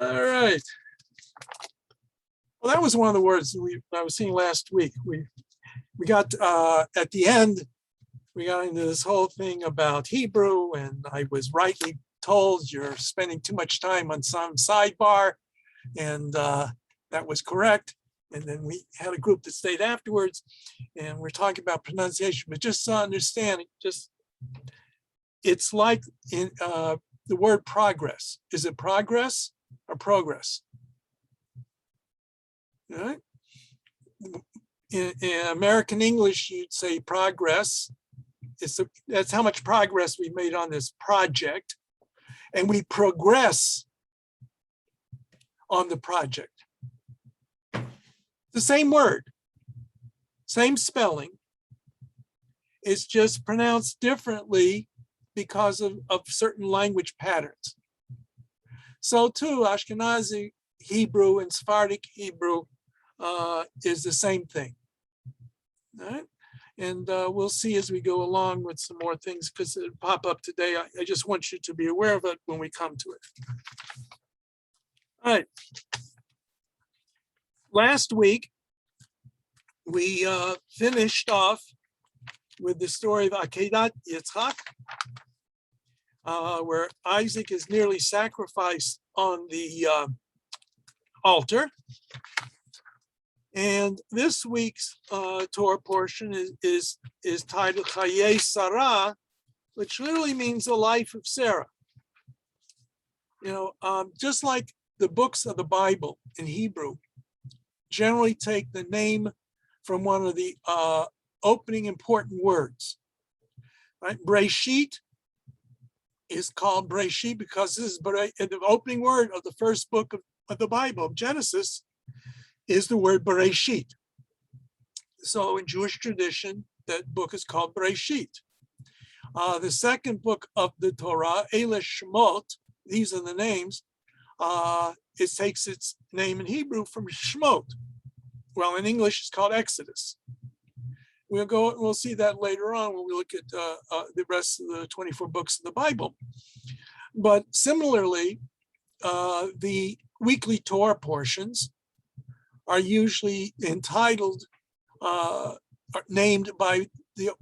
All right. Well, that was one of the words I was seeing last week. We got at the end, we got into this whole thing about Hebrew, and I was rightly told you're spending too much time on some sidebar, and that was correct. And then we had a group that stayed afterwards, and we're talking about pronunciation, but just to understand, it's like in the word progress. Is it progress or progress? All right. In American English, you'd say progress. That's how much progress we made on this project, and we progress on the project. The same word, same spelling. It's just pronounced differently because of certain language patterns. So too, Ashkenazi Hebrew and Sephardic Hebrew is the same thing. All right? And we'll see as we go along with some more things because it'll pop up today. I just want you to be aware of it when we come to it. All right. Last week, we finished off with the story of Akedat Yitzchak, where Isaac is nearly sacrificed on the altar. And this week's Torah portion is titled Chayei Sarah, which literally means the life of Sarah. You know, just like the books of the Bible in Hebrew generally take the name from one of the opening important words. Right? Breshit is called Breshit because this is the opening word of the first book of the Bible, of Genesis, is the word Bereshit. So in Jewish tradition, that book is called Bereshit. The second book of the Torah, Ele Shemot, these are the names, it takes its name in Hebrew from Shemot. Well, in English, it's called Exodus. We'll see that later on when we look at the rest of the 24 books of the Bible. But similarly, the weekly Torah portions are usually entitled, are named by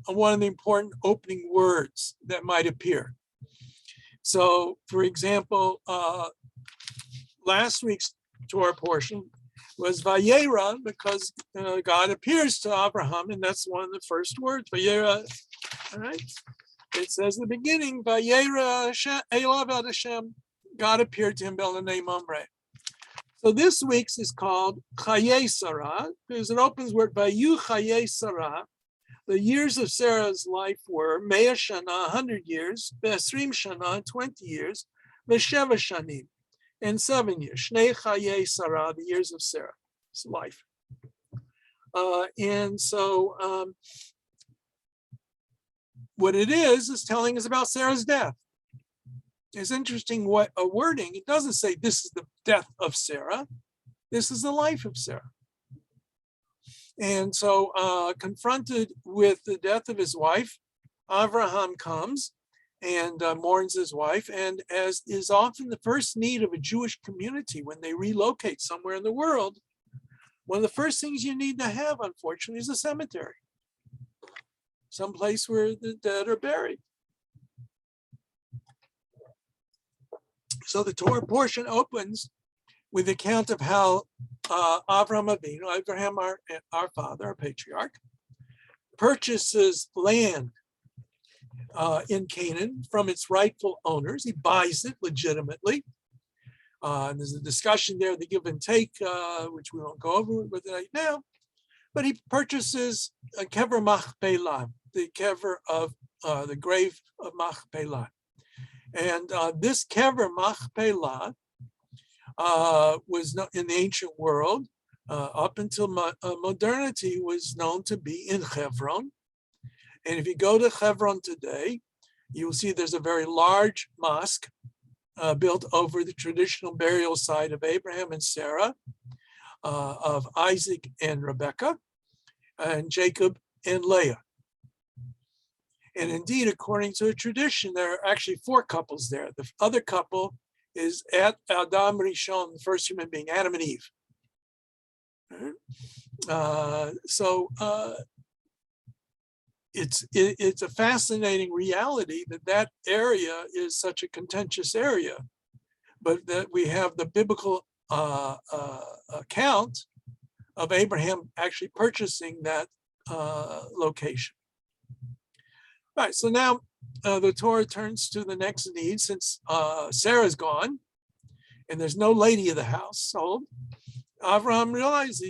one of the important opening words that might appear. So, for example, last week's Torah portion was Vayera because God appears to Abraham, and that's one of the first words, Vayera. All right. It says in the beginning, Vayera Elav ad Hashem, God appeared to him by the name Mamre. So this week's is called Chayei Sarah, because it opens with Vayu Chayei Sarah. The years of Sarah's life were Mea Shana, 100 years, Besrim Shana, 20 years, Besheva Shanim, and 7 years. Shnei Chayei Sarah, the years of Sarah's life. And so what it is telling us about Sarah's death. It's interesting what a wording. It doesn't say this is the death of Sarah. This is the life of Sarah. And so confronted with the death of his wife, Abraham comes and mourns his wife. And as is often the first need of a Jewish community when they relocate somewhere in the world, one of the first things you need to have, unfortunately, is a cemetery. Someplace where the dead are buried. So the Torah portion opens with the account of how Avraham Avinu, Abraham, our father, our patriarch, purchases land in Canaan from its rightful owners. He buys it legitimately. And there's a discussion there, the give and take, which we won't go over with right now. But he purchases a kever Machpelah, the kever of the grave of Machpelah. And this kever Machpelah was in the ancient world, up until modernity, was known to be in Hebron. And if you go to Hebron today, you will see there's a very large mosque built over the traditional burial site of Abraham and Sarah, of Isaac and Rebekah, and Jacob and Leah. And indeed, according to the tradition, there are actually 4 couples there. The other couple is at Adam Rishon, the first human being, Adam and Eve. It's a fascinating reality that area is such a contentious area, but that we have the biblical account of Abraham actually purchasing that location. All right, so now the Torah turns to the next need, since Sarah's gone and there's no lady of the household. Avraham realized,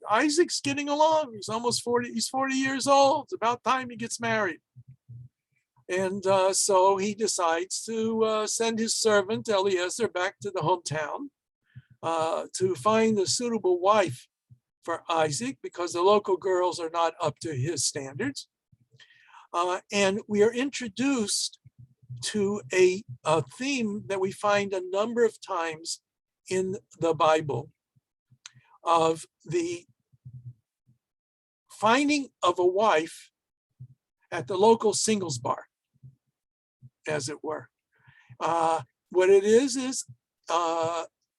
Isaac's getting along. He's almost 40. He's 40 years old. It's about time he gets married. And so he decides to send his servant Eliezer back to the hometown to find a suitable wife for Isaac, because the local girls are not up to his standards. And we are introduced to a theme that we find a number of times in the Bible, of the finding of a wife at the local singles bar, as it were. What it is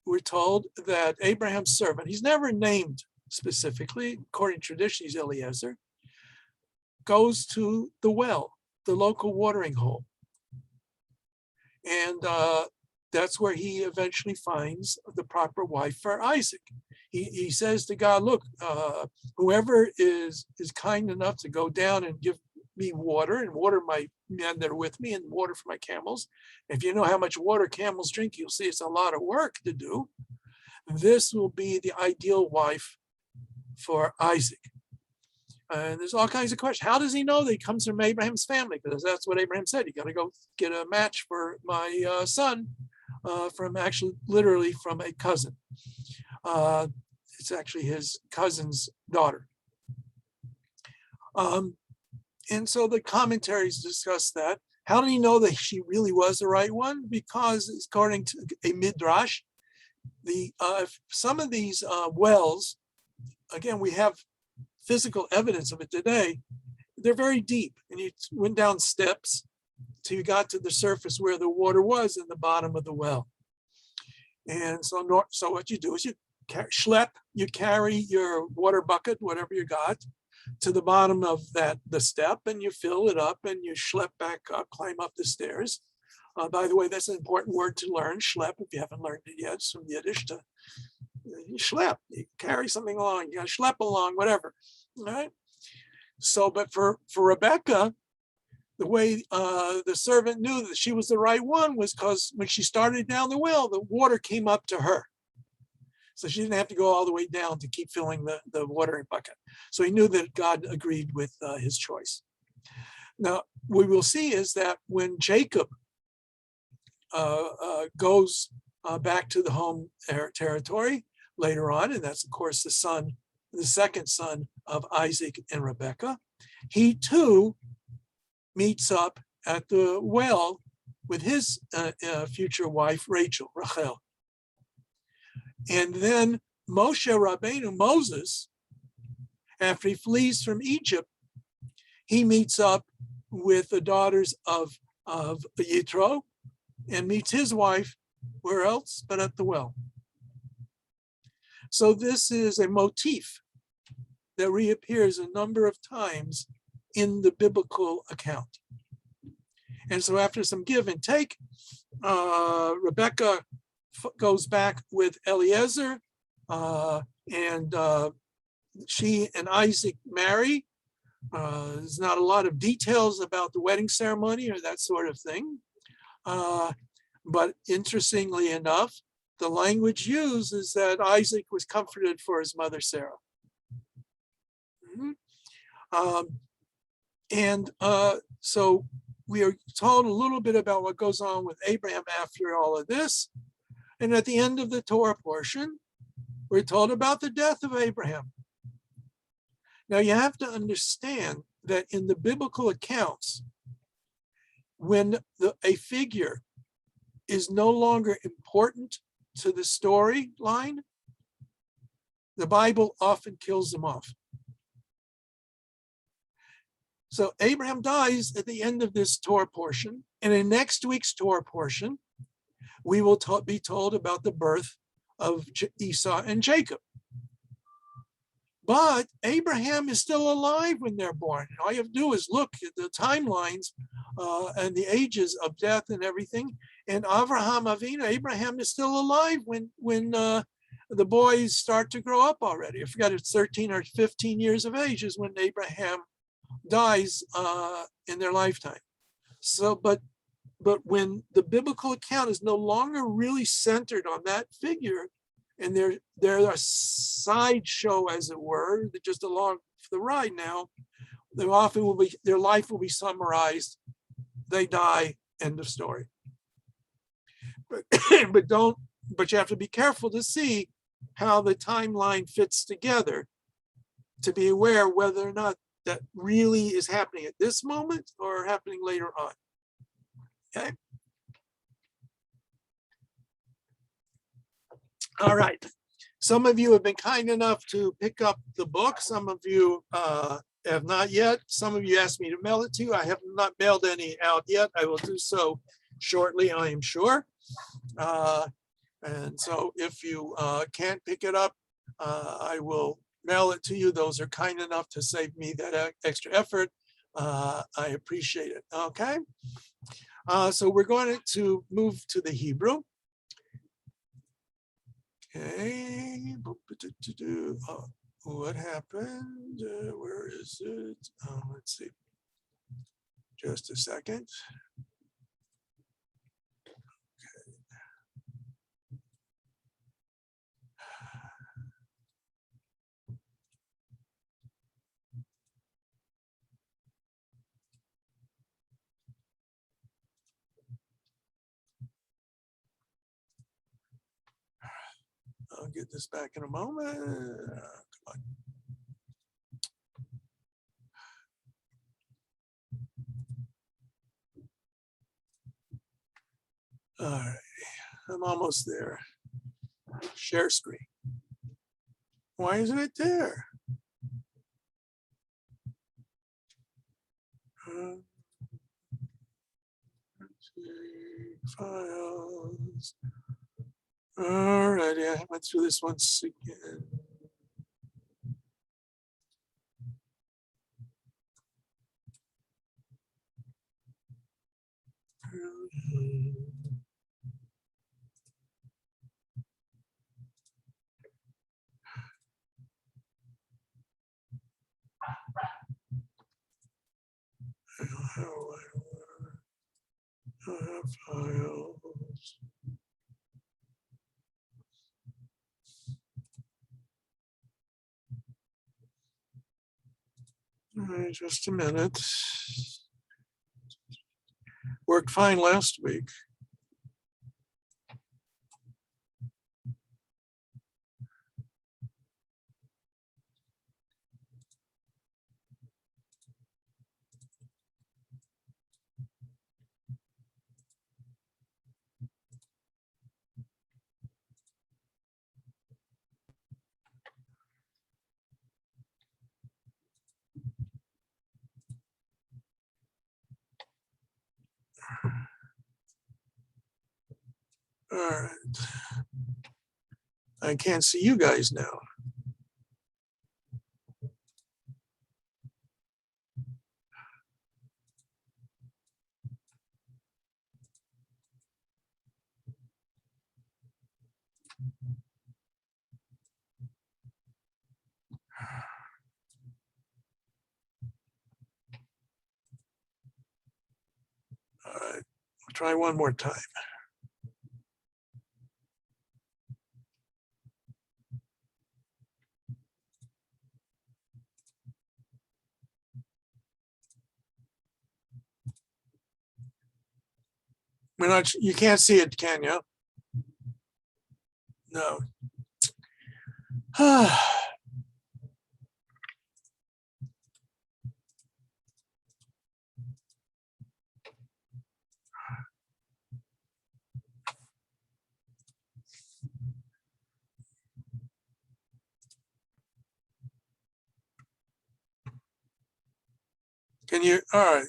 we're told that Abraham's servant, he's never named specifically, according to tradition, he's Eliezer, goes to the well, the local watering hole. And that's where he eventually finds the proper wife for Isaac. He says to God, look, whoever is kind enough to go down and give me water and water my men that are with me and water for my camels. If you know how much water camels drink, you'll see it's a lot of work to do. This will be the ideal wife for Isaac. And there's all kinds of questions. How does he know that he comes from Abraham's family? Because that's what Abraham said. You got to go get a match for my son from actually literally from a cousin. It's actually his cousin's daughter. And so the commentaries discuss that. How did he know that she really was the right one? Because according to a midrash, some of these wells, again, we have physical evidence of it today, they're very deep. And you went down steps till you got to the surface where the water was in the bottom of the well. And so what you do is you carry your water bucket, whatever you got, to the bottom of the step, and you fill it up and you schlep back up, climb up the stairs. By the way, that's an important word to learn, schlep, if you haven't learned it yet. It's from Yiddish to you schlep, you carry something along, you got to schlep along, whatever. All right. So, but for Rebecca, the way the servant knew that she was the right one was because when she started down the well, the water came up to her. So she didn't have to go all the way down to keep filling the watering bucket. So he knew that God agreed with his choice. Now, what we will see is that when Jacob goes back to the home territory later on, and that's, of course, the second son of Isaac and Rebekah, he too meets up at the well with his future wife, Rachel. And then Moshe Rabbeinu, Moses, after he flees from Egypt, he meets up with the daughters of Yitro and meets his wife, where else but at the well. So this is a motif that reappears a number of times in the biblical account. And so after some give and take, Rebecca goes back with Eliezer, and she and Isaac marry. There's not a lot of details about the wedding ceremony or that sort of thing. But interestingly enough, the language used is that Isaac was comforted for his mother Sarah. So we are told a little bit about what goes on with Abraham after all of this. And at the end of the Torah portion, we're told about the death of Abraham. Now you have to understand that in the biblical accounts, when a figure is no longer important to the storyline, the Bible often kills them off. So Abraham dies at the end of this Torah portion, and in next week's Torah portion, we will be told about the birth of Esau and Jacob. But Abraham is still alive when they're born. All you have to do is look at the timelines and the ages of death and everything. And Avraham Avinu, Abraham is still alive when the boys start to grow up already. I forgot it's 13 or 15 years of age is when Abraham dies in their lifetime. So, but when the biblical account is no longer really centered on that figure, and they're a sideshow, as it were, they're just along for the ride now, they often will be, their life will be summarized. They die, end of story. But you have to be careful to see how the timeline fits together to be aware whether or not that really is happening at this moment or happening later on. Okay. All right. Some of you have been kind enough to pick up the book. Some of you have not yet. Some of you asked me to mail it to you. I have not mailed any out yet. I will do so shortly, I am sure. And so if you can't pick it up, I will mail it to you. Those are kind enough to save me that extra effort. I appreciate it. Okay. So we're going to move to the Hebrew. Okay. What happened? Where is it? Let's see. Just a second. I'll get this back in a moment. Come on. All right, I'm almost there. Share screen. Why isn't it there? Files. All righty, I went through this once again. I have files. All right, just a minute. Worked fine last week. All right. I can't see you guys now. All right, we'll try one more time. We're not, you can't see it, can you? No. Can you, all right.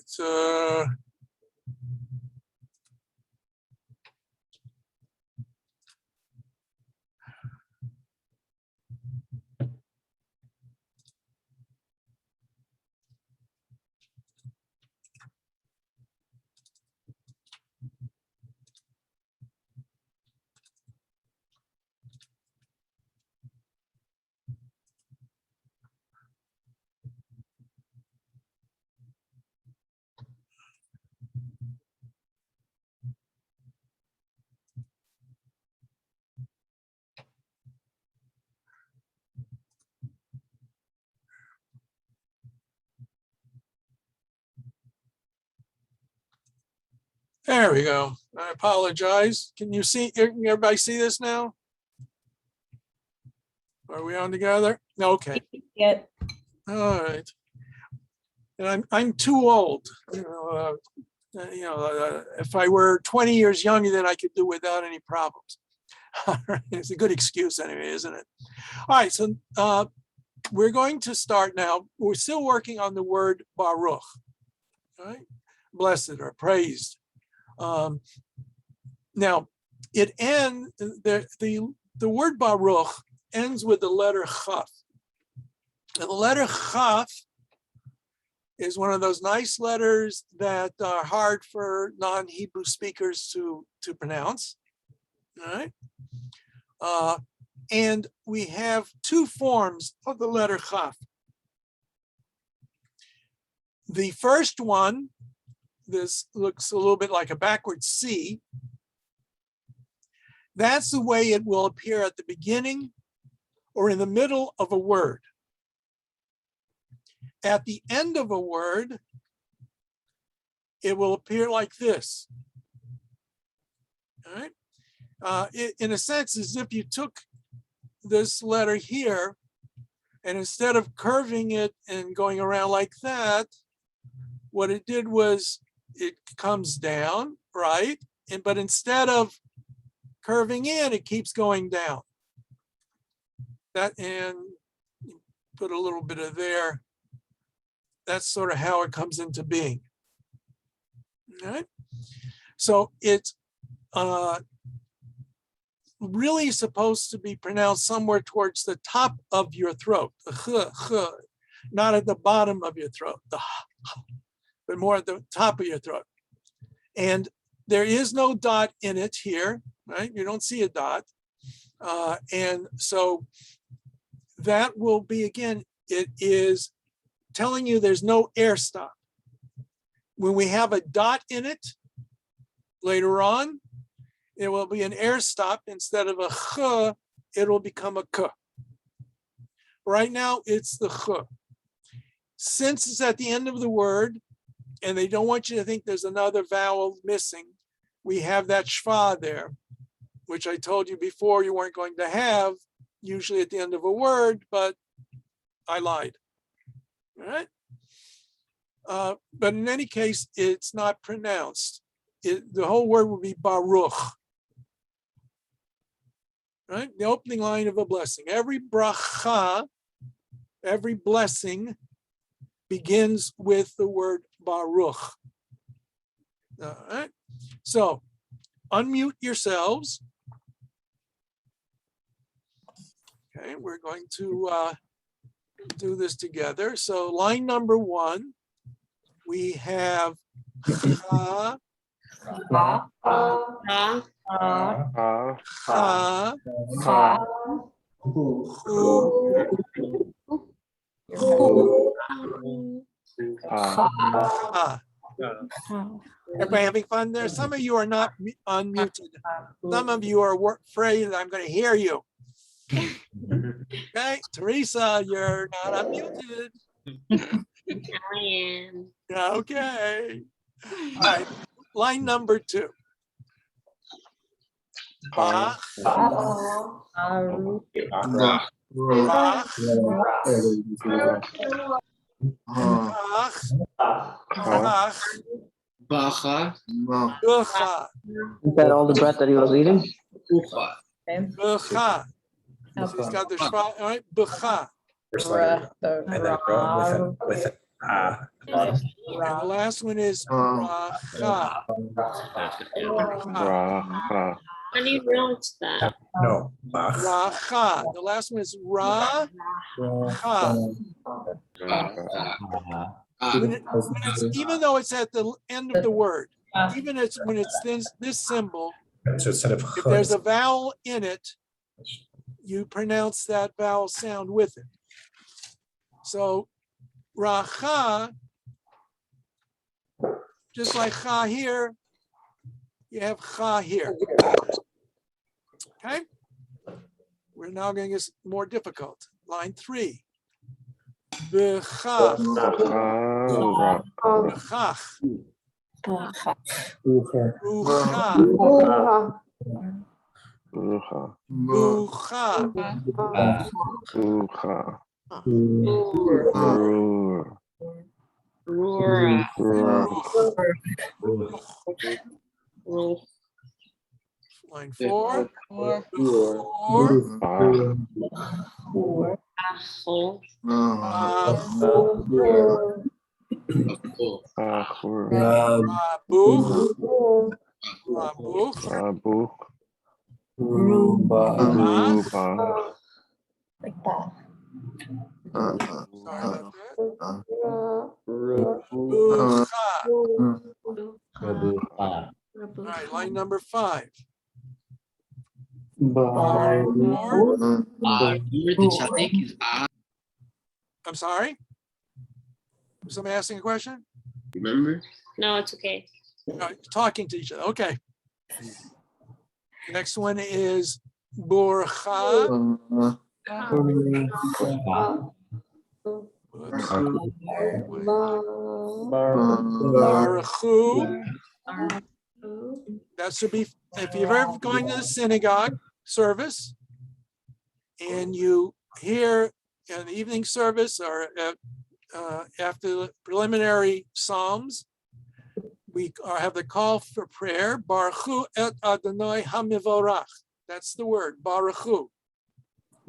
There we go. I apologize. Can everybody see this now? Are we on together? Okay. Yep. All right. And I'm too old. If I were 20 years younger, then I could do without any problems. All right. It's a good excuse anyway, isn't it? All right. So we're going to start now. We're still working on the word Baruch. All right. Blessed or praised. Now, the word Baruch ends with the letter Chaf. And the letter Chaf is one of those nice letters that are hard for non-Hebrew speakers to pronounce. All right. And we have two forms of the letter Chaf. The first one, this looks a little bit like a backwards C. That's the way it will appear at the beginning or in the middle of a word. At the end of a word, it will appear like this. All right. In a sense, as if you took this letter here, and instead of curving it and going around like that, what it did was it comes down, right? But instead of curving in, it keeps going down. That, and put a little bit of there. That's sort of how it comes into being. All right. So it's really supposed to be pronounced somewhere towards the top of your throat, not at the bottom of your throat, but more at the top of your throat. And there is no dot in it here, right? You don't see a dot. And so that will be, again, it is telling you there's no air stop. When we have a dot in it later on, it will be an air stop. Instead of a ch, it will become a k. Right now, it's the ch. Since it's at the end of the word, and they don't want you to think there's another vowel missing, we have that shva there, which I told you before you weren't going to have, usually at the end of a word, but I lied. All right. But in any case, it's not pronounced. The whole word will be Baruch. Right? The opening line of a blessing. Every bracha, every blessing begins with the word Baruch. All right. So unmute yourselves. Okay, we're going to do this together. So line number 1, we have cha, Ha. ha, Ha. hu, ha. Everybody having fun there? Some of you are not unmuted. Some of you are afraid that I'm going to hear you. Okay, Teresa, you're not unmuted. I am. Okay. All right. Line number 2. Bach, Bacha. Bucha, Is that all the bread that he was eating? Bucha. So he's got the shva, all right, Bucha. First letter, and then with an bottom. And the last one is Racha. How do you pronounce that? No, Racha. The last one is Ra. Even though it's at the end of the word, even when it's this symbol, so instead of if there's a vowel in it, you pronounce that vowel sound with it. So Racha, just like cha here, you have cha here. Okay? We're now going to get more difficult. Line 3. B'chach. B'chach. Rucha. Rucha. Line 4. Sorry about that. All right, line number 5. I'm sorry? Was somebody asking a question? Remember? No, it's okay. Talking to each other. Okay. Next one is Borcha. Baruchu. That should be, if you've ever gone to the synagogue service and you hear an evening service or after the preliminary psalms, we have the call for prayer. Baruchu et Adonai hamivorach. That's the word, Baruchu.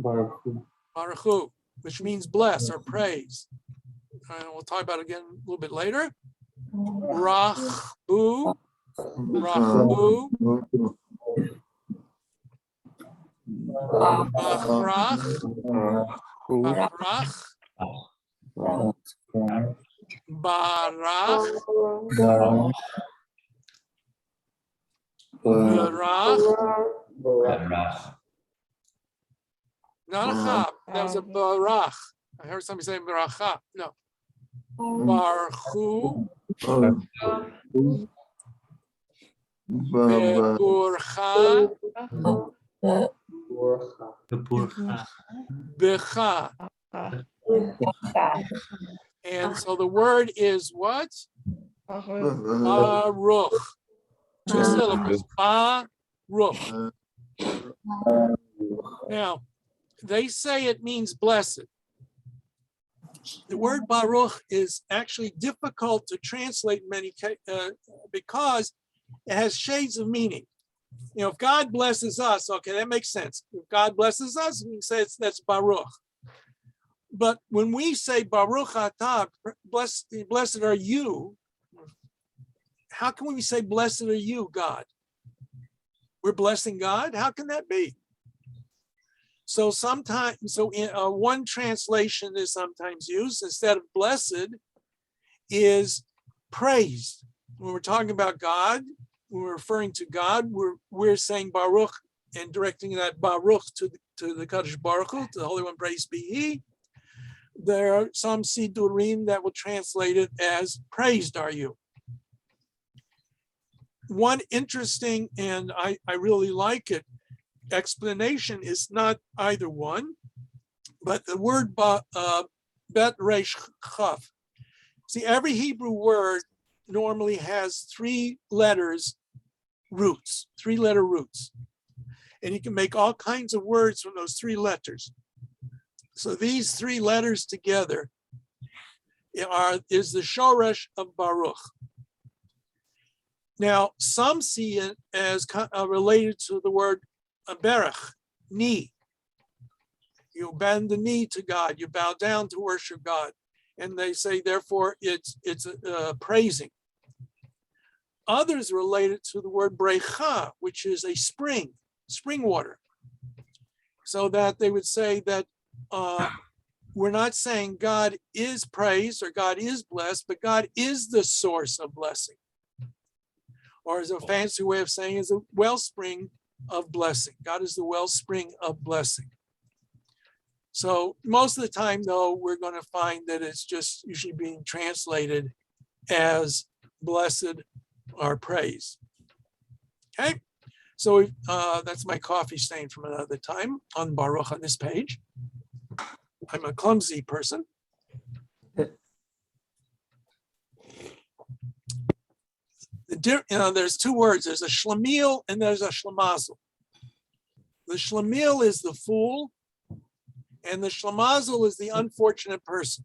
Baruchu, which means bless or praise. And we'll talk about it again a little bit later. Rachbu. Rachbu. Bachrach. Bachrach. Barach. Barach. Not a chab. That was a barach. I heard somebody say baracha. No. Baruchu. Beburcha. Becha. And so the word is what? Baruch. 2 syllables. Baruch. Now, they say it means blessed. The word Baruch is actually difficult to translate in many cases because it has shades of meaning. You know, if God blesses us, okay, that makes sense. If God blesses us, we can say that's Baruch. But when we say Baruch atah, blessed are you, how can we say blessed are you, God? We're blessing God? How can that be? So one translation is sometimes used instead of blessed is praised. When we're talking about God, when we're referring to God, we're saying Baruch and directing that Baruch to the Kadosh Baruch Hu, to the Holy One, praise be He. There are some Sidurim that will translate it as praised are you. One interesting, and I really like it, explanation is not either one, but the word bet resh chaf. See, every Hebrew word normally has 3 letters roots, 3-letter roots. And you can make all kinds of words from those 3 letters. So these 3 letters together is the shoresh of Baruch. Now, some see it as related to the word berach, knee. You bend the knee to God, you bow down to worship God. And they say, therefore, it's praising. Others relate it to the word brecha, which is a spring water. So that they would say that we're not saying God is praised or God is blessed, but God is the source of blessing. Or as a fancy way of saying is a wellspring of blessing. God is the wellspring of blessing. So most of the time, though, we're going to find that it's just usually being translated as blessed or praise. Okay, so that's my coffee stain from another time on Baruch on this page. I'm a clumsy person. there's two words. There's a shlemiel and there's a shlemazel. The shlemiel is the fool, and the shlemazel is the unfortunate person,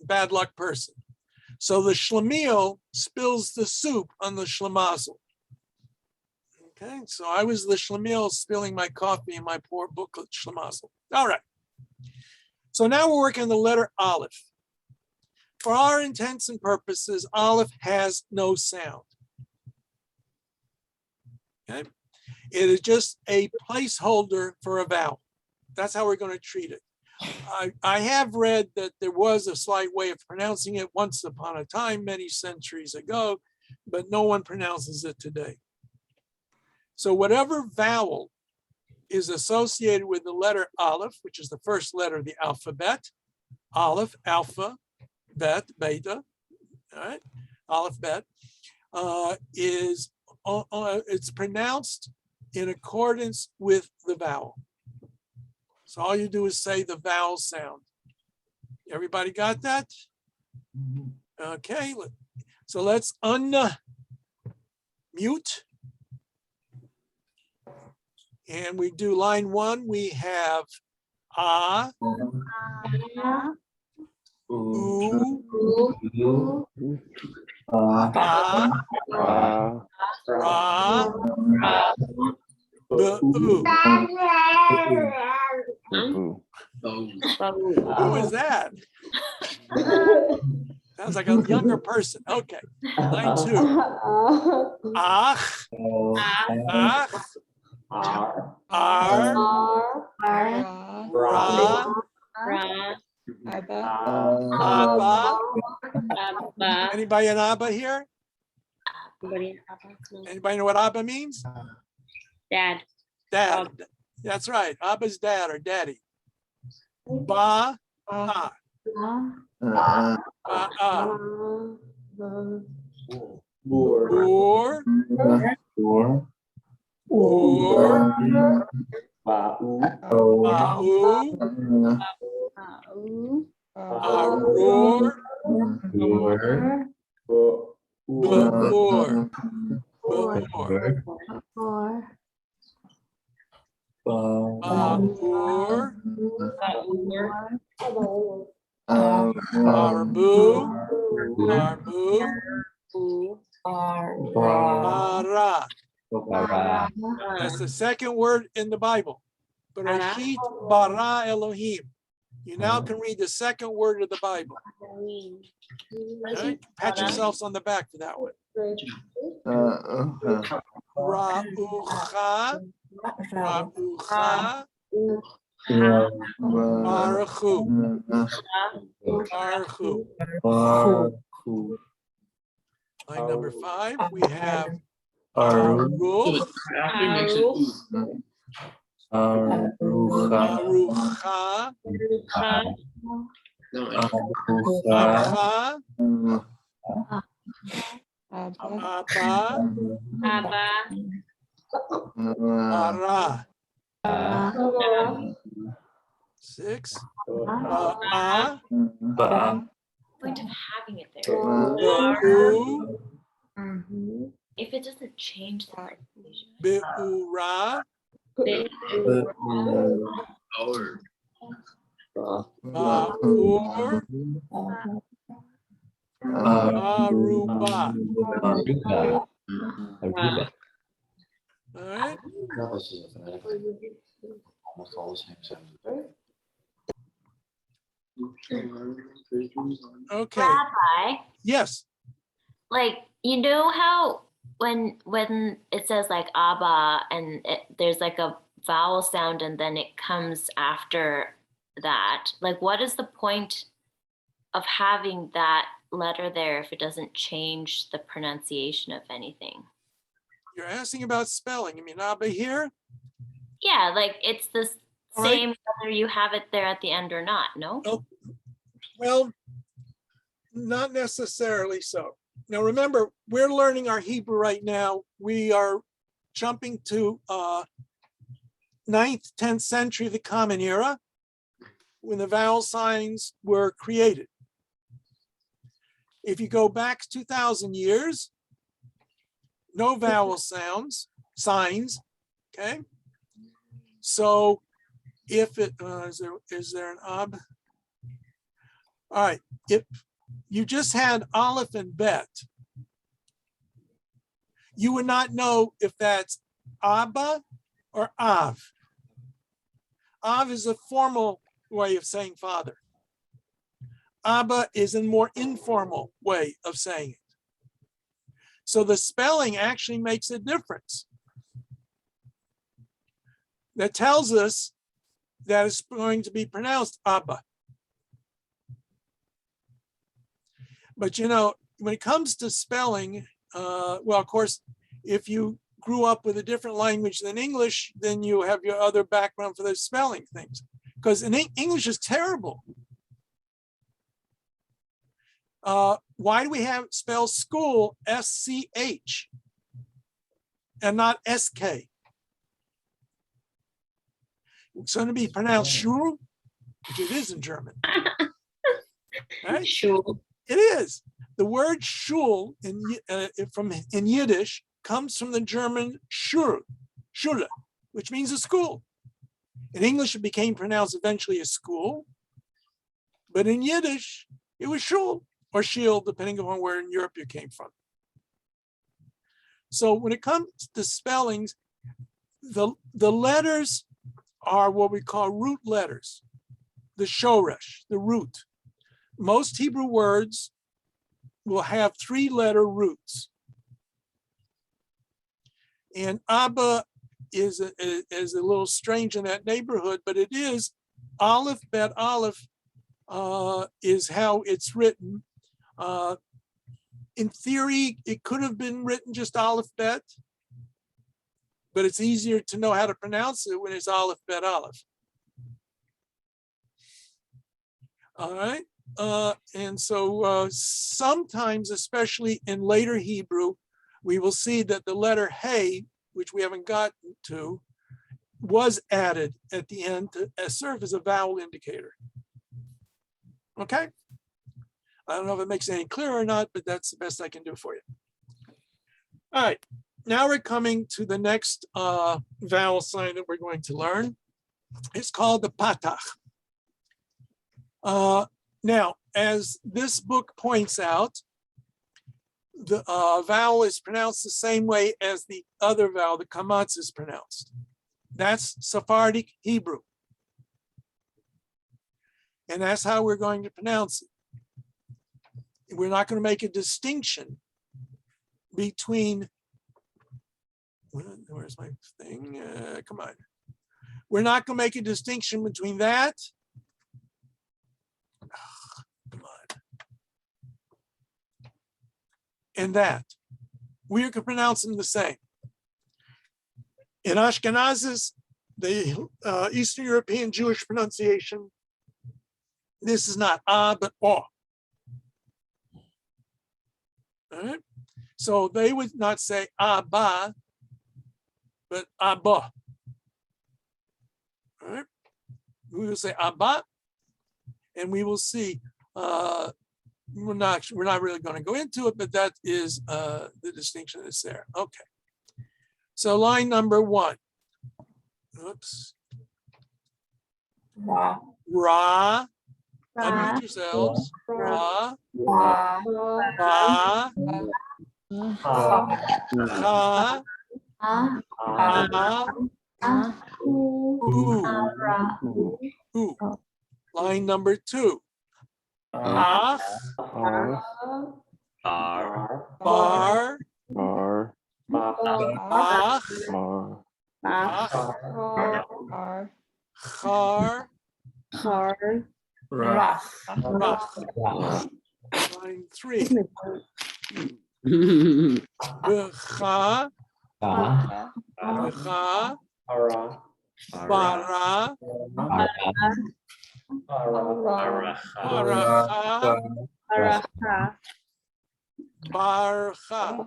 bad luck person. So the shlemiel spills the soup on the shlemazel. Okay, so I was the shlemiel spilling my coffee in my poor booklet shlemazel. All right. So now we're working on the letter Aleph. For our intents and purposes, Aleph has no sound. Okay, it is just a placeholder for a vowel. That's how we're going to treat it. I have read that there was a slight way of pronouncing it once upon a time, many centuries ago, but no one pronounces it today. So whatever vowel is associated with the letter Aleph, which is the first letter of the alphabet, Aleph, alpha, bet, beta, all right, Aleph, bet, it's pronounced in accordance with the vowel. So all you do is say the vowel sound. Everybody got that? Okay, so let's unmute. And we do line 1, we have ah, ooh, ah, ra, ooh. Who is that? Sounds like a younger person. Okay, line 2. Ah, ah, ar, ra, abba. Anybody an abba here? Anybody know what abba means? Dad. Dad. That's right. Abba's dad or daddy. Ba, ah. Ba, ah. Or, ba'u, arur, ba'ur, arbu, bara. That's the second word in the Bible. Bereshit bara Elohim. You now can read the second word of the Bible. Right? Pat yourselves on the back for that one. Ra'ucha, ra'ucha, baruchu, baruchu. Line number 5, we have aruch, arucha, abba, bara. 6, Point of having it there. If it doesn't change the pronunciation. Be'ura, ba'ur, aruba. All right. Okay. Rabbi, Yes. like, you know how when it says like Abba and there's like a vowel sound and then it comes after that, like what is the point of having that letter there if it doesn't change the pronunciation of anything? You're asking about spelling. You mean Abba here? Yeah, like it's the All same right. whether you have it there at the end or not, no? Oh, well, not necessarily so. Now remember, we're learning our Hebrew right now. We are jumping to 9th, 10th century, the Common Era, when the vowel signs were created. If you go back 2,000 years, no vowel signs, okay? So if it, is there an ab? All right, if you just had aleph and bet, you would not know if that's Abba or Av. Av is a formal way of saying father. Abba is a more informal way of saying it. So the spelling actually makes a difference. That tells us that it's going to be pronounced Abba. But you know, when it comes to spelling, well, of course, if you grew up with a different language than English, then you have your other background for those spelling things. Because in English is terrible. Why do we have spell school S-C-H and not S-K? It's going to be pronounced Schul, which it is in German. Right? Sure. It is. The word Schul in Yiddish comes from the German Schule, which means a school. In English, it became pronounced eventually as school, but in Yiddish, it was Schul or Shiel, depending on where in Europe you came from. So when it comes to spellings, the letters are what we call root letters, the shoresh, the root. Most Hebrew words will have 3-letter roots. And Abba is a little strange in that neighborhood, but it is Aleph, Bet Aleph is how it's written. In theory, it could have been written just Aleph, Bet, but it's easier to know how to pronounce it when it's Aleph, Bet, Aleph. All right. And so sometimes, especially in later Hebrew, we will see that the letter Hey, which we haven't gotten to, was added at the end to serve as a vowel indicator. Okay? I don't know if it makes it any clearer or not, but that's the best I can do for you. All right, now we're coming to the next vowel sign that we're going to learn. It's called the Patak. Now, as this book points out, the vowel is pronounced the same way as the other vowel, the kamatz, is pronounced. That's Sephardic Hebrew. And that's how we're going to pronounce it. We're not going to make a distinction between, where's my thing? Come on. We're not going to make a distinction between that. Come on. And that. We can pronounce them the same. In Ashkenazis, the Eastern European Jewish pronunciation, this is not ah, but oh. All right. So they would not say Abba, but Abba. All right. We will say Abba, and we will see. We're not really going to go into it, but that is the distinction that's there. Okay. So line number 1. Oops. Ra. Unmute yourselves. Ra. Ba. Ha. Ooh. Line number 2. Ach. Bar. Ach. Char. Rach. Line 3. Becha. Becha. Bara. Barcha.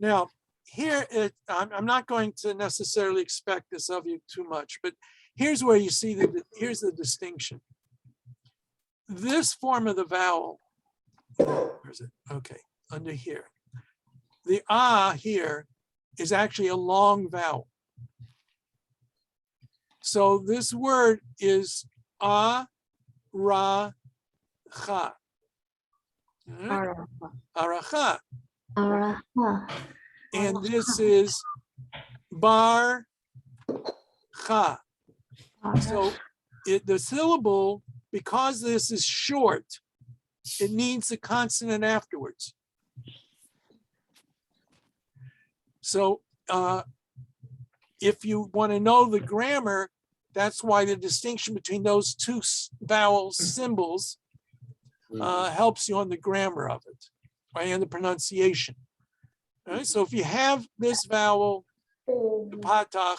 Now, here I'm not going to necessarily expect this of you too much, but here's where you see here's the distinction. This form of the vowel, where is it? Okay, under here. the ah here is actually a long vowel. So this word is a, ra, cha. Aracha. And this is bar, cha. So the syllable, because this is short, it needs a consonant afterwards. So if you want to know the grammar, that's why the distinction between those two vowel symbols helps you on the grammar of it, right, and the pronunciation. All right, so if you have this vowel, the Patak,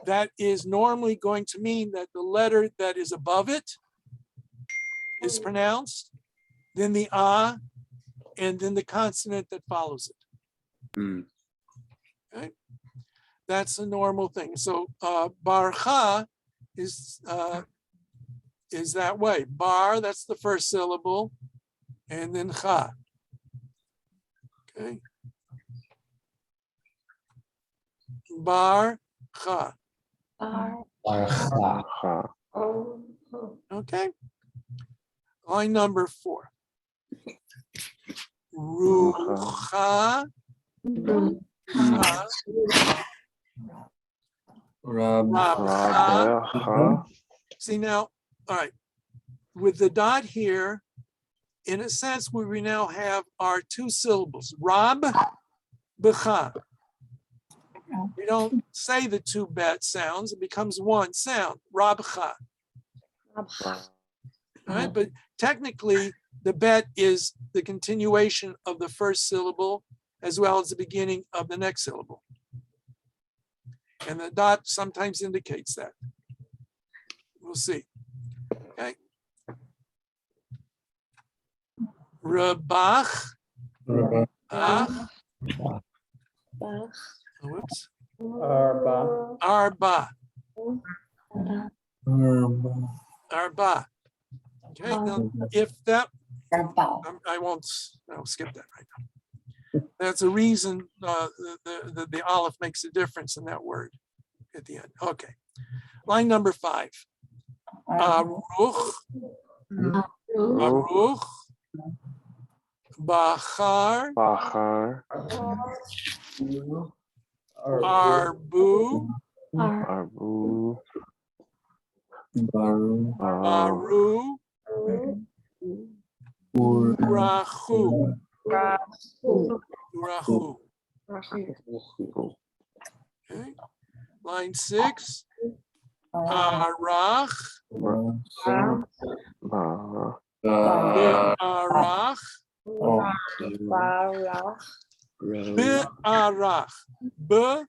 that is normally going to mean that the letter that is above it is pronounced, then the ah, and then the consonant that follows it. Okay? That's a normal thing. So barcha is that way. Bar, that's the first syllable, and then cha. Okay. Bar, cha. Okay. Line number 4. Rucha. Rabcha. See now, all right. With the dot here, in a sense, we now have our 2 syllables. Rab, b'cha. We don't say the 2 bet sounds, it becomes 1 sound, rabcha. All right, but technically the bet is the continuation of the first syllable as well as the beginning of the next syllable. And the dot sometimes indicates that. We'll see. Okay. Rabach. Whoops. Arba. Arba. Okay, now if that, I'll skip that right now. That's a reason the aleph makes a difference in that word at the end. Okay, line number 5. Aruch, aruch, bachar, arbu, baru, rachu. Rahu. Okay. Line 6. Arach. Arach. Be'arach. Be'arach.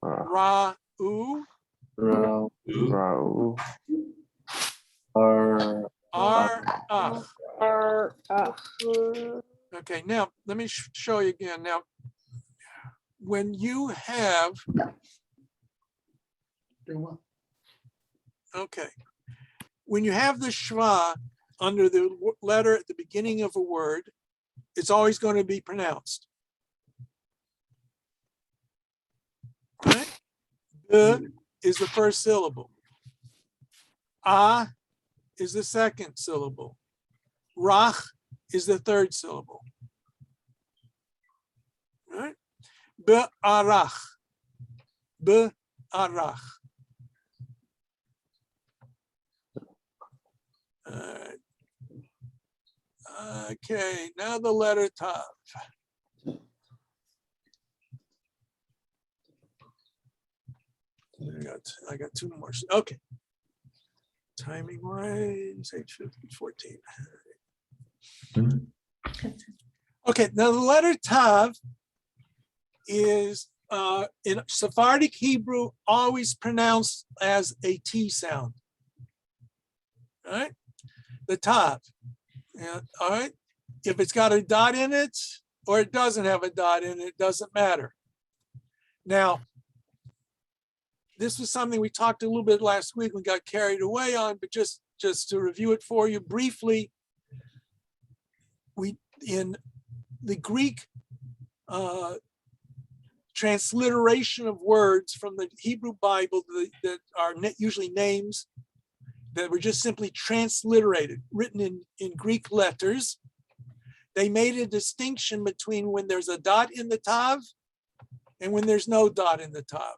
Ra'u. Okay, now let me show you again. Now, when you have, okay, when you have the shva under the letter at the beginning of a word, it's always going to be pronounced. Right? The is the first syllable. Ah is the second syllable. Rach is the third syllable. Right? Be'arach. Be'arach. Okay, now the letter Tav. I got 2 more. Okay. Timing wise, 8:14. Okay, now the letter Tav is in Sephardic Hebrew always pronounced as a T sound. All right, the Tav. Yeah, all right. If it's got a dot in it or it doesn't have a dot in it, it doesn't matter. Now, this was something we talked a little bit last week. We got carried away on, but just just to review it for you briefly, in the Greek transliteration of words from the Hebrew Bible that are usually names that were just simply transliterated, written in Greek letters, they made a distinction between when there's a dot in the tav and when there's no dot in the tav.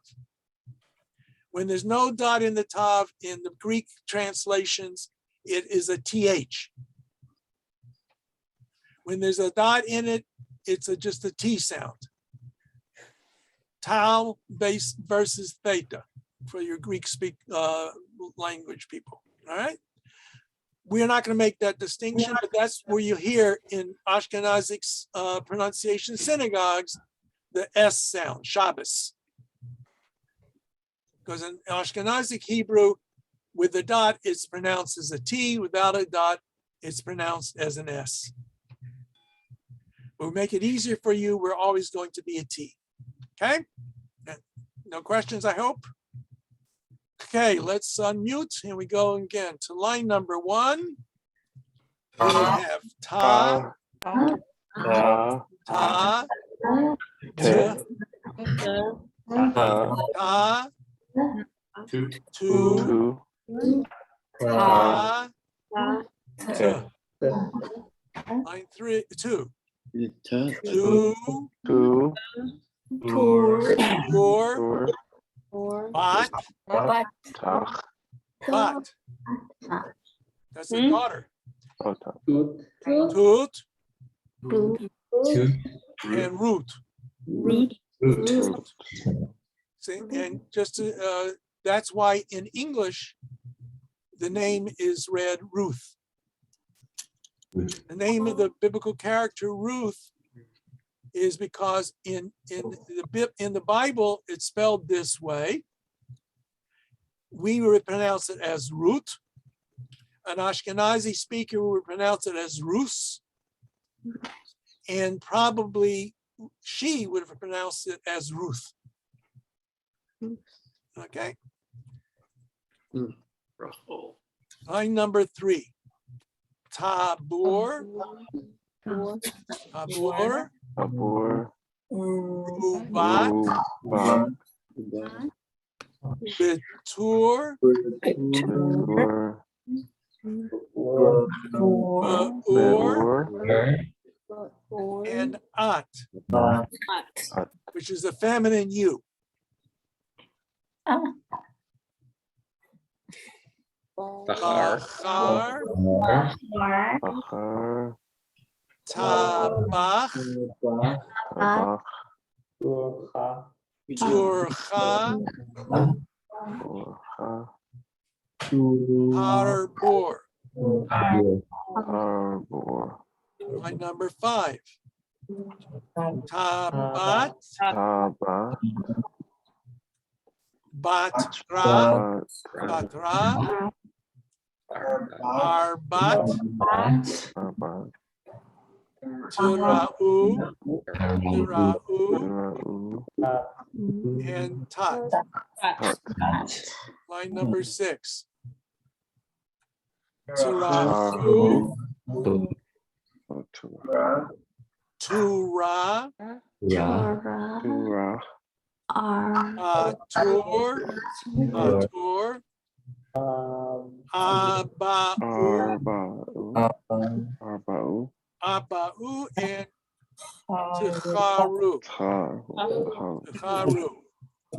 When there's no dot in the tav in the Greek translations, it is a th. When there's a dot in it, it's just a T sound. Tau base versus theta for your Greek language people. All right. We're not going to make that distinction, but that's where you hear in Ashkenazic pronunciation synagogues the S sound, Shabbos. Because in Ashkenazic Hebrew, with a dot, it's pronounced as a T. Without a dot, it's pronounced as an S. We'll make it easier for you. We're always going to be a T. Okay? No questions, I hope. Okay, let's unmute. Here we go again to line number 1. We have ta, ta, ta, tu, ta, ta. Line 3, 2. Two, four, bat, bat. That's a daughter. Tut, and root. See, and just to, that's why in English the name is read Ruth. The name of the biblical character Ruth is because in the Bible it's spelled this way. We would pronounce it as Ruth. An Ashkenazi speaker would pronounce it as Rus, and probably she would have pronounced it as Ruth. Okay. Line number 3. Tabor, Tabor, Rubat, Betur, Beor, and At, which is a feminine U. Bachar, Tabach, Turcha, Harbor. Line number 5. Tabat, Batra, Batra, Arbat, Tira'u, and Tat. Line number 6. Tira'u, Tura, Atur, Aba'u, and Ticharu.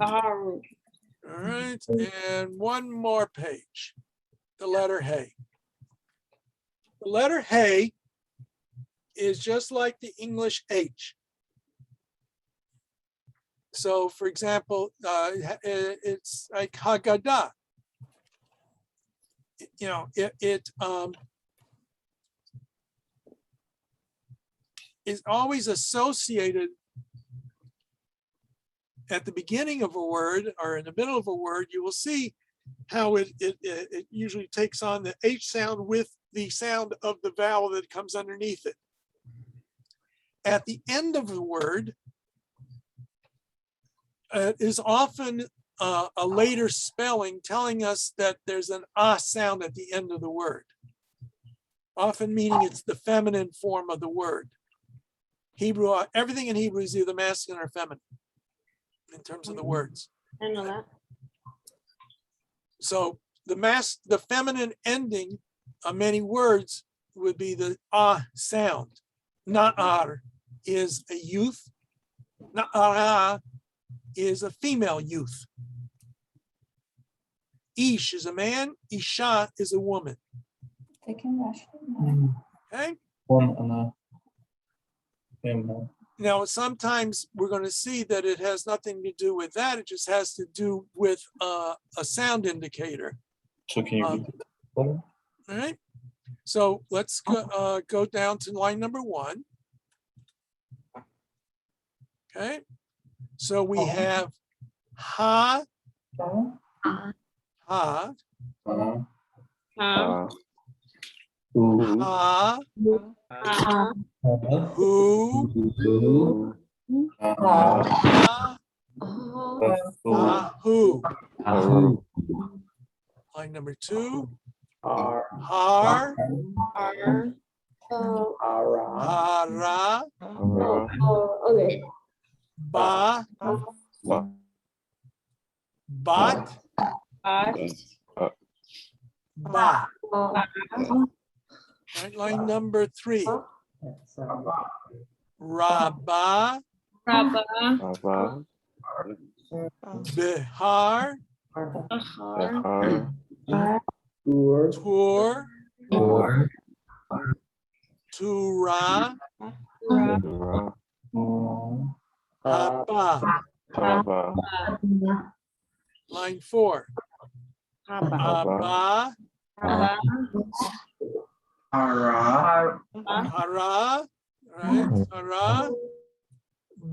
All right, and one more page. The letter Hey. The letter Hey is just like the English H. So, for example, it's like Haggadah. You know, it is always associated at the beginning of a word or in the middle of a word. You will see how it usually takes on the H sound with the sound of the vowel that comes underneath it. At the end of the word is often a later spelling telling us that there's an ah sound at the end of the word, often meaning it's the feminine form of the word. Hebrew, everything in Hebrew is either masculine or feminine in terms of the words. I know that. So the feminine ending of many words would be the ah sound. Na'ar is a youth. Na'ara is a female youth. Ish is a man. Isha is a woman. Okay. Now, sometimes we're going to see that it has nothing to do with that. It just has to do with a sound indicator. So can you repeat that? All right. So let's go down to line number 1. Okay. So we have ha, ha, ha, who, who. Line number 2, har, hara, Okay. ba, bat, ba. Right, line number 3, rabba, bihar, tur, tura, haba. Line 4, abba, hara, right, hara,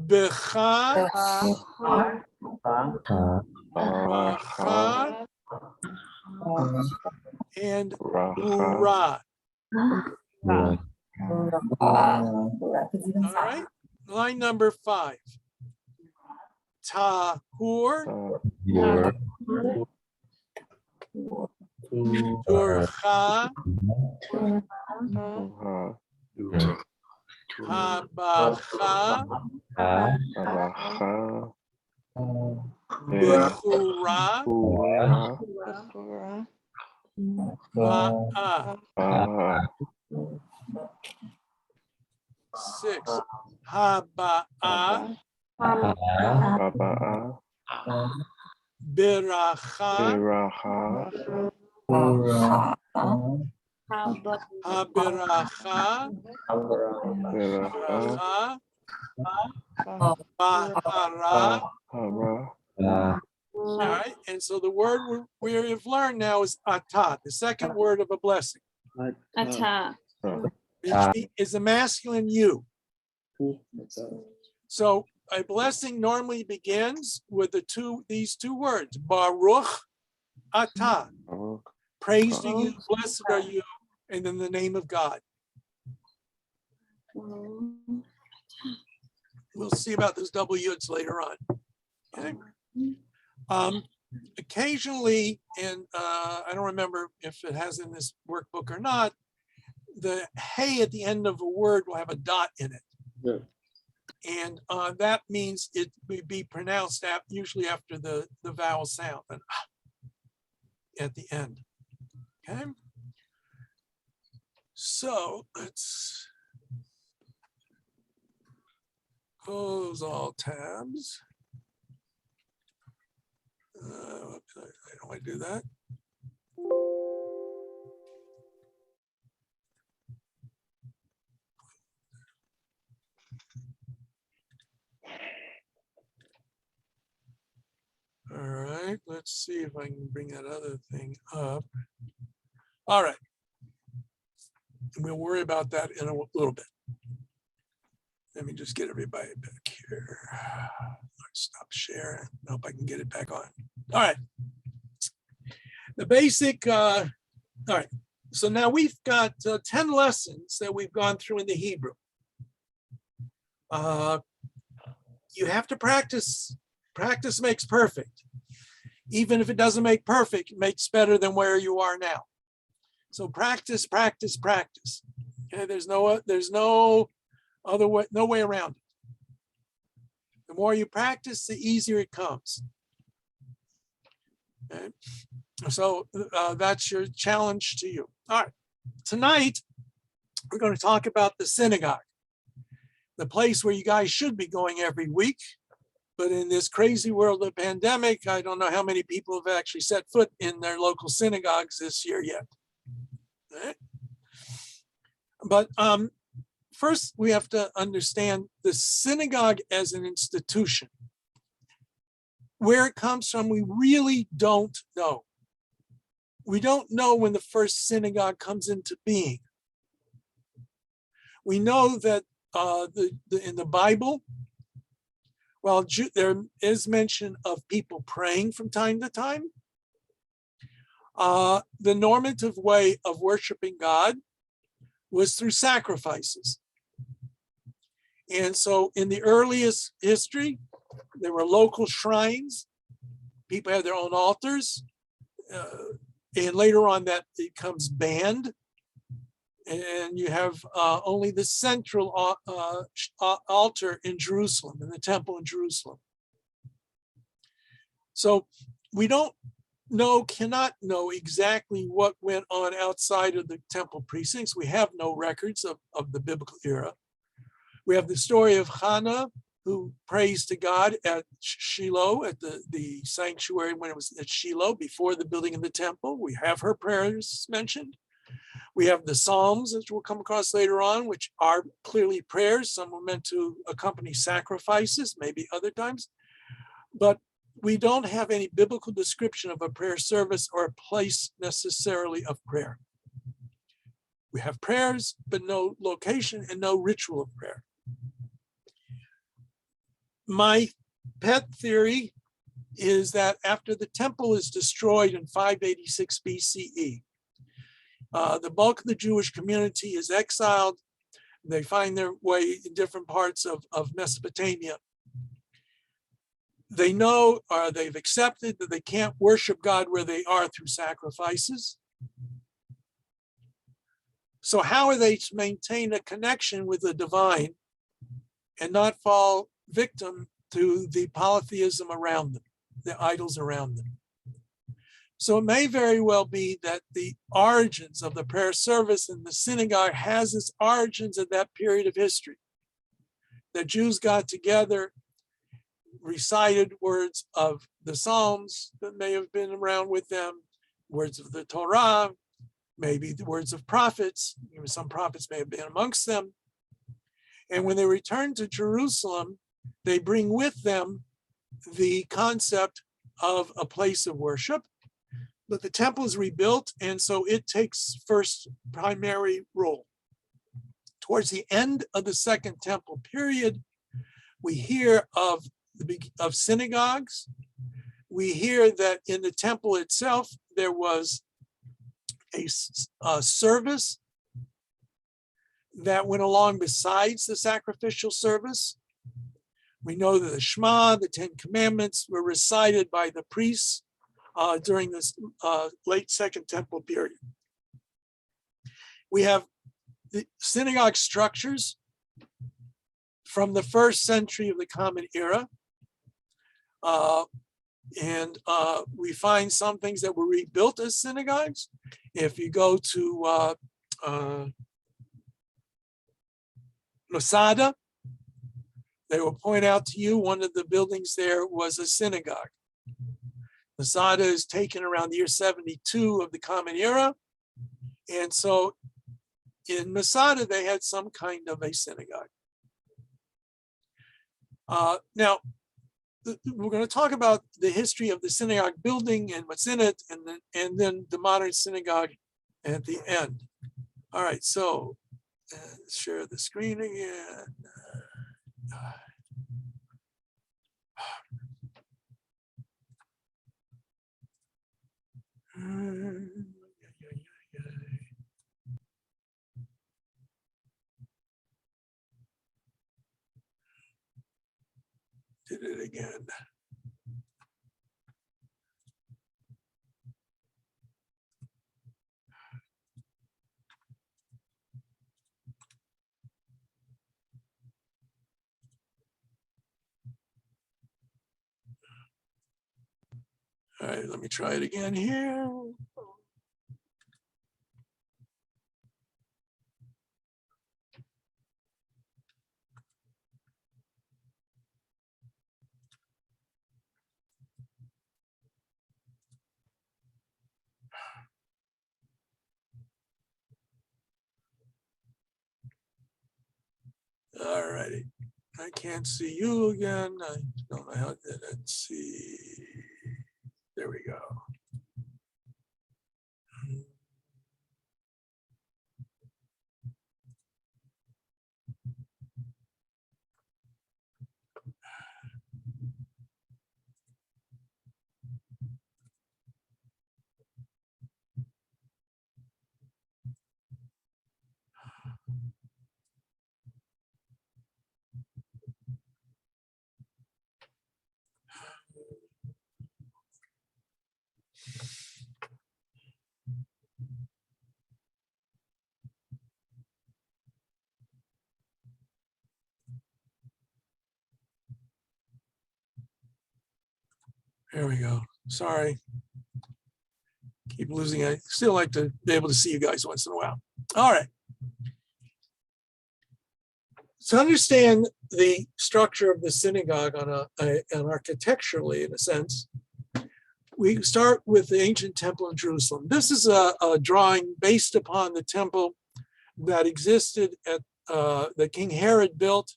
becha, racha, and ura. All right, line number 5, tahur, turcha, habacha, bechura, ba'a. 6, haba'a, beracha, haberacha, beracha, bahara. All right, and so the word we have learned now is atah, the second word of a blessing, Ata. which is a masculine you. So a blessing normally begins with these two words, Baruch atah. Praise to you, blessed are you, and in the name of God. We'll see about those double yuds later on. Okay. Occasionally, and I don't remember if it has in this workbook or not, the hey at the end of a word will have a dot in it. Yeah. And that means it would be pronounced usually after the vowel sound at the end. Okay. So let's close all tabs. I don't want to do that. All right, let's see if I can bring that other thing up. All right. We'll worry about that in a little bit. Let me just get everybody back here. Stop sharing. Hope I can get it back on. All right. The basic, all right. So now we've got 10 lessons that we've gone through in the Hebrew. You have to practice. Practice makes perfect. Even if it doesn't make perfect, it makes better than where you are now. So practice, practice, practice. Okay, there's no other way, no way around it. The more you practice, the easier it comes. Okay? So that's your challenge to you. All right, tonight we're going to talk about the synagogue, the place where you guys should be going every week. But in this crazy world of pandemic, I don't know how many people have actually set foot in their local synagogues this year yet. Okay? But first, we have to understand the synagogue as an institution. Where it comes from, we really don't know. We don't know when the first synagogue comes into being. We know that in the Bible, while there is mention of people praying from time to time, the normative way of worshiping God was through sacrifices. And so in the earliest history, there were local shrines. People had their own altars. And later on that becomes banned. And you have only the central altar in Jerusalem, in the temple in Jerusalem. So we don't know, cannot know exactly what went on outside of the temple precincts. We have no records of the biblical era. We have the story of Hannah, who prays to God at Shiloh, at the sanctuary when it was at Shiloh, before the building of the temple. We have her prayers mentioned. We have the Psalms, which we'll come across later on, which are clearly prayers. Some were meant to accompany sacrifices, maybe other times. But we don't have any biblical description of a prayer service or a place necessarily of prayer. We have prayers, but no location and no ritual of prayer. My pet theory is that after the temple is destroyed in 586 BCE, the bulk of the Jewish community is exiled. They find their way in different parts of Mesopotamia. They know, or they've accepted, that they can't worship God where they are through sacrifices. So how are they to maintain a connection with the divine and not fall victim to the polytheism around them, the idols around them? So it may very well be that the origins of the prayer service in the synagogue has its origins at that period of history. The Jews got together, recited words of the Psalms that may have been around with them, words of the Torah, maybe the words of prophets. Some prophets may have been amongst them. And when they return to Jerusalem, they bring with them the concept of a place of worship. But the temple is rebuilt, and so it takes first primary role. Towards the end of the Second Temple period, we hear of synagogues. We hear that in the temple itself, there was a service that went along besides the sacrificial service. We know that the Shema, the Ten Commandments, were recited by the priests during this late Second Temple period. We have the synagogue structures from the first century of the Common Era. And we find some things that were rebuilt as synagogues. If you go to Masada, they will point out to you one of the buildings there was a synagogue. Masada is taken around the year 72 of the Common Era. And so in Masada, they had some kind of a synagogue. Now, we're going to talk about the history of the synagogue building and what's in it, and then the modern synagogue at the end. All right, so share the screen again. Did it again. right, let me try it again here. All righty. I can't see you again. I don't know how. Let's see. There we go. There we go. Sorry. Keep losing. I still like to be able to see you guys once in a while. All right. To understand the structure of the synagogue on architecturally, in a sense, we start with the ancient temple in Jerusalem. This is a drawing based upon the temple that existed at that King Herod built,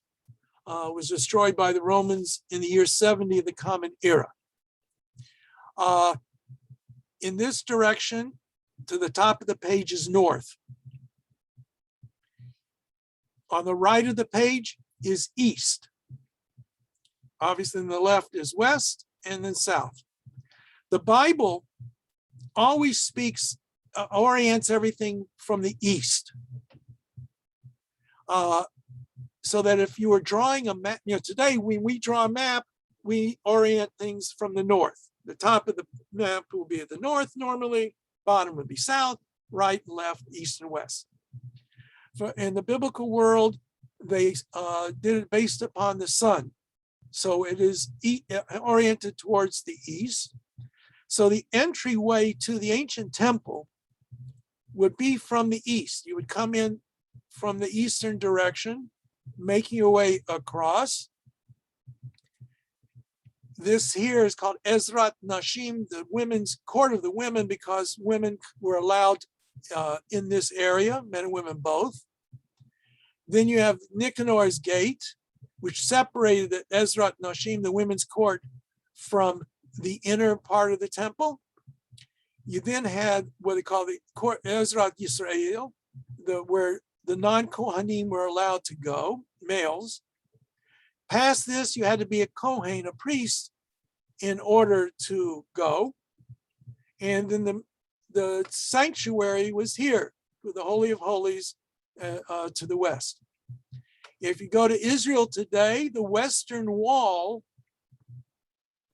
was destroyed by the Romans in the year 70 of the Common Era. In this direction, to the top of the page is north. On the right of the page is east. Obviously, on the left is west and then south. The Bible always speaks, orients everything from the east. So that if you were drawing a map, today when we draw a map, we orient things from the north. The top of the map will be at the north normally, bottom would be south, right and left, east and west. In the biblical world, they did it based upon the sun. So it is oriented towards the east. So the entryway to the ancient temple would be from the east. You would come in from the eastern direction, making your way across. This here is called Ezrat Nashim, the women's court of the women, because women were allowed in this area, men and women both. Then you have Nicanor's gate, which separated the Ezrat Nashim, the women's court, from the inner part of the temple. You then had what they call the court Ezrat Yisrael, where the non-Kohanim were allowed to go, males. Past this, you had to be a Kohen, a priest, in order to go. And then the sanctuary was here, with the Holy of Holies to the west. If you go to Israel today, the western wall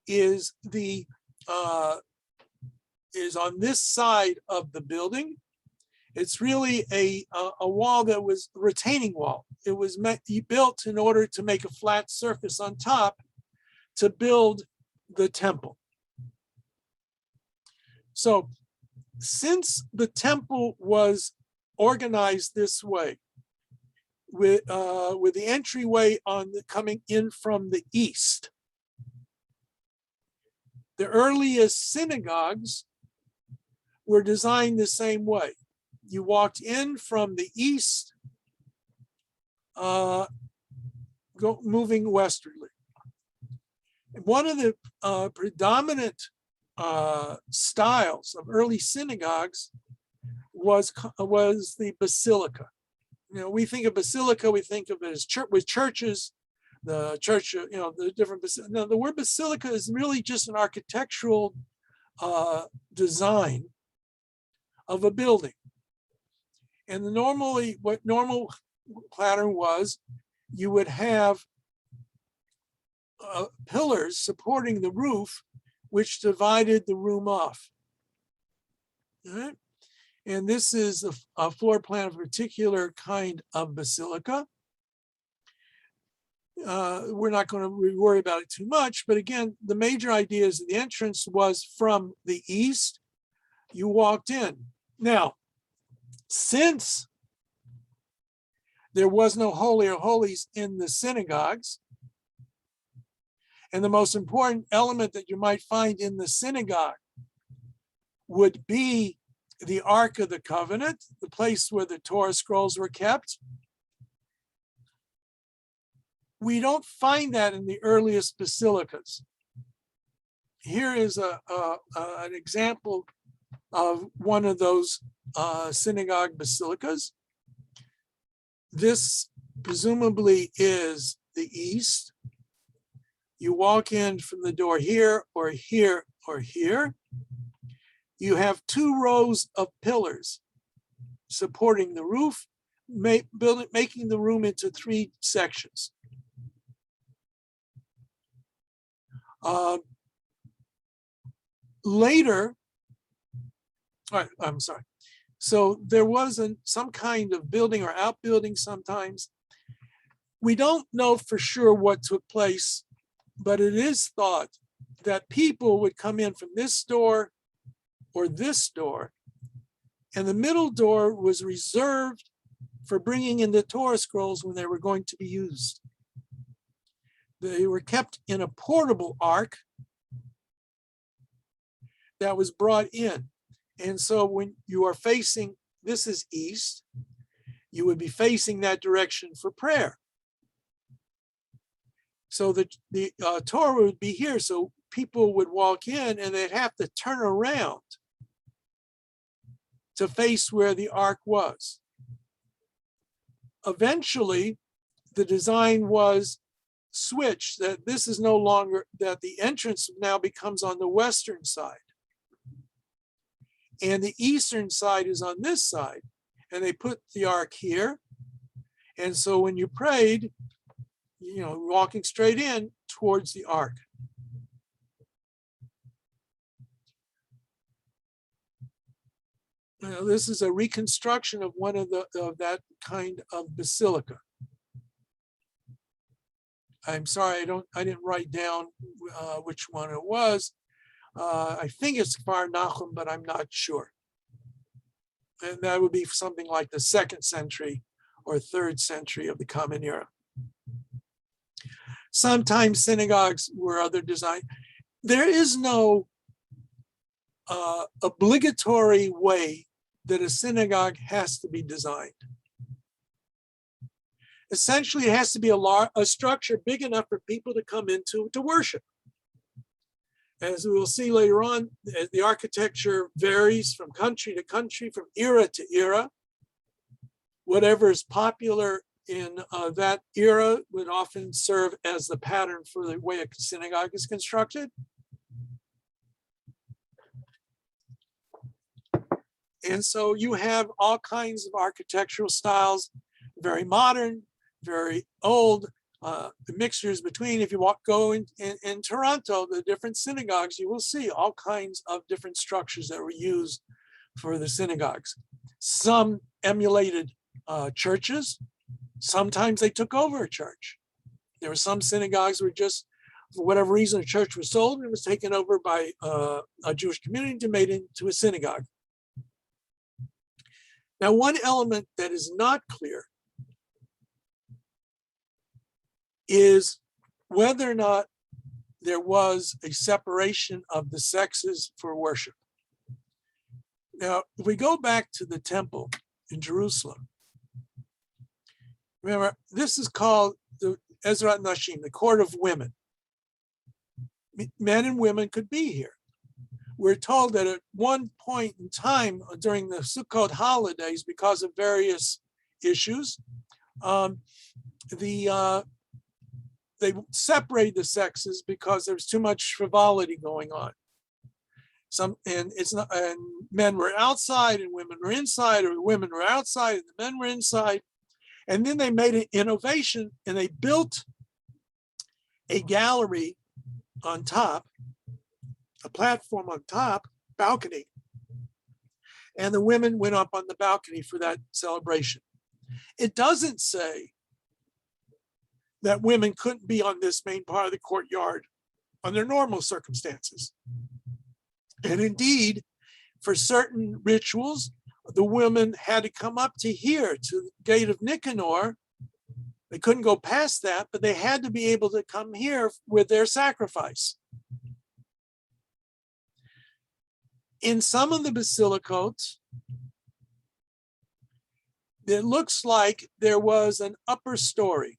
is on this side of the building. It's really a wall that was a retaining wall. It was built in order to make a flat surface on top to build the temple. So since the temple was organized this way, with the entryway coming in from the east, the earliest synagogues were designed the same way. You walked in from the east, moving westwardly. One of the predominant styles of early synagogues was the basilica. We think of basilica, we think of it as with churches, the church, the different. No, the word basilica is really just an architectural design of a building. And what normal pattern was, you would have pillars supporting the roof, which divided the room off. All right? And this is a floor plan of a particular kind of basilica. we're not going to worry about it too much. But again, the major idea is that the entrance was from the east. You walked in. Now, since there was no Holy of Holies in the synagogues, and the most important element that you might find in the synagogue would be the Ark of the Covenant, the place where the Torah scrolls were kept. We don't find that in the earliest basilicas. Here is an example of one of those synagogue basilicas. This presumably is the east. You walk in from the door here or here or here. You have 2 rows of pillars supporting the roof, making the room into 3 sections. Later, I'm sorry. So there was some kind of building or outbuilding sometimes. We don't know for sure what took place, but it is thought that people would come in from this door or this door, and the middle door was reserved for bringing in the Torah scrolls when they were going to be used. They were kept in a portable ark that was brought in. And so when you are facing, this is east, you would be facing that direction for prayer. So the Torah would be here, so people would walk in and they'd have to turn around to face where the ark was. Eventually, the design was switched, that this is no longer, that the entrance now becomes on the western side. And the eastern side is on this side. And they put the ark here. And so when you prayed, walking straight in towards the ark. Now, this is a reconstruction of one of that kind of basilica. I'm sorry, I didn't write down which one it was. I think it's Kfar Nachum, but I'm not sure. And that would be something like the 2nd century or 3rd century of the Common Era. Sometimes synagogues were other design. There is no obligatory way that a synagogue has to be designed. Essentially, it has to be a structure big enough for people to come into to worship. As we will see later on, the architecture varies from country to country, from era to era. Whatever is popular in that era would often serve as the pattern for the way a synagogue is constructed. And so you have all kinds of architectural styles, very modern, very old, the mixtures between. If you go in Toronto, the different synagogues, you will see all kinds of different structures that were used for the synagogues. Some emulated churches. Sometimes they took over a church. There were some synagogues where just, for whatever reason, a church was sold and it was taken over by a Jewish community and made into a synagogue. Now, one element that is not clear is whether or not there was a separation of the sexes for worship. Now, if we go back to the temple in Jerusalem, remember, this is called the Ezrat Nashim, the court of women. Men and women could be here. We're told that at one point in time during the Sukkot holidays, because of various issues, they separated the sexes because there was too much frivolity going on. And men were outside and women were inside, or women were outside and the men were inside. And then they made an innovation and they built a gallery on top, a platform on top, balcony. And the women went up on the balcony for that celebration. It doesn't say that women couldn't be on this main part of the courtyard under normal circumstances. And indeed, for certain rituals, the women had to come up to here, to the gate of Nicanor. They couldn't go past that, but they had to be able to come here with their sacrifice. In some of the basilicotes, it looks like there was an upper story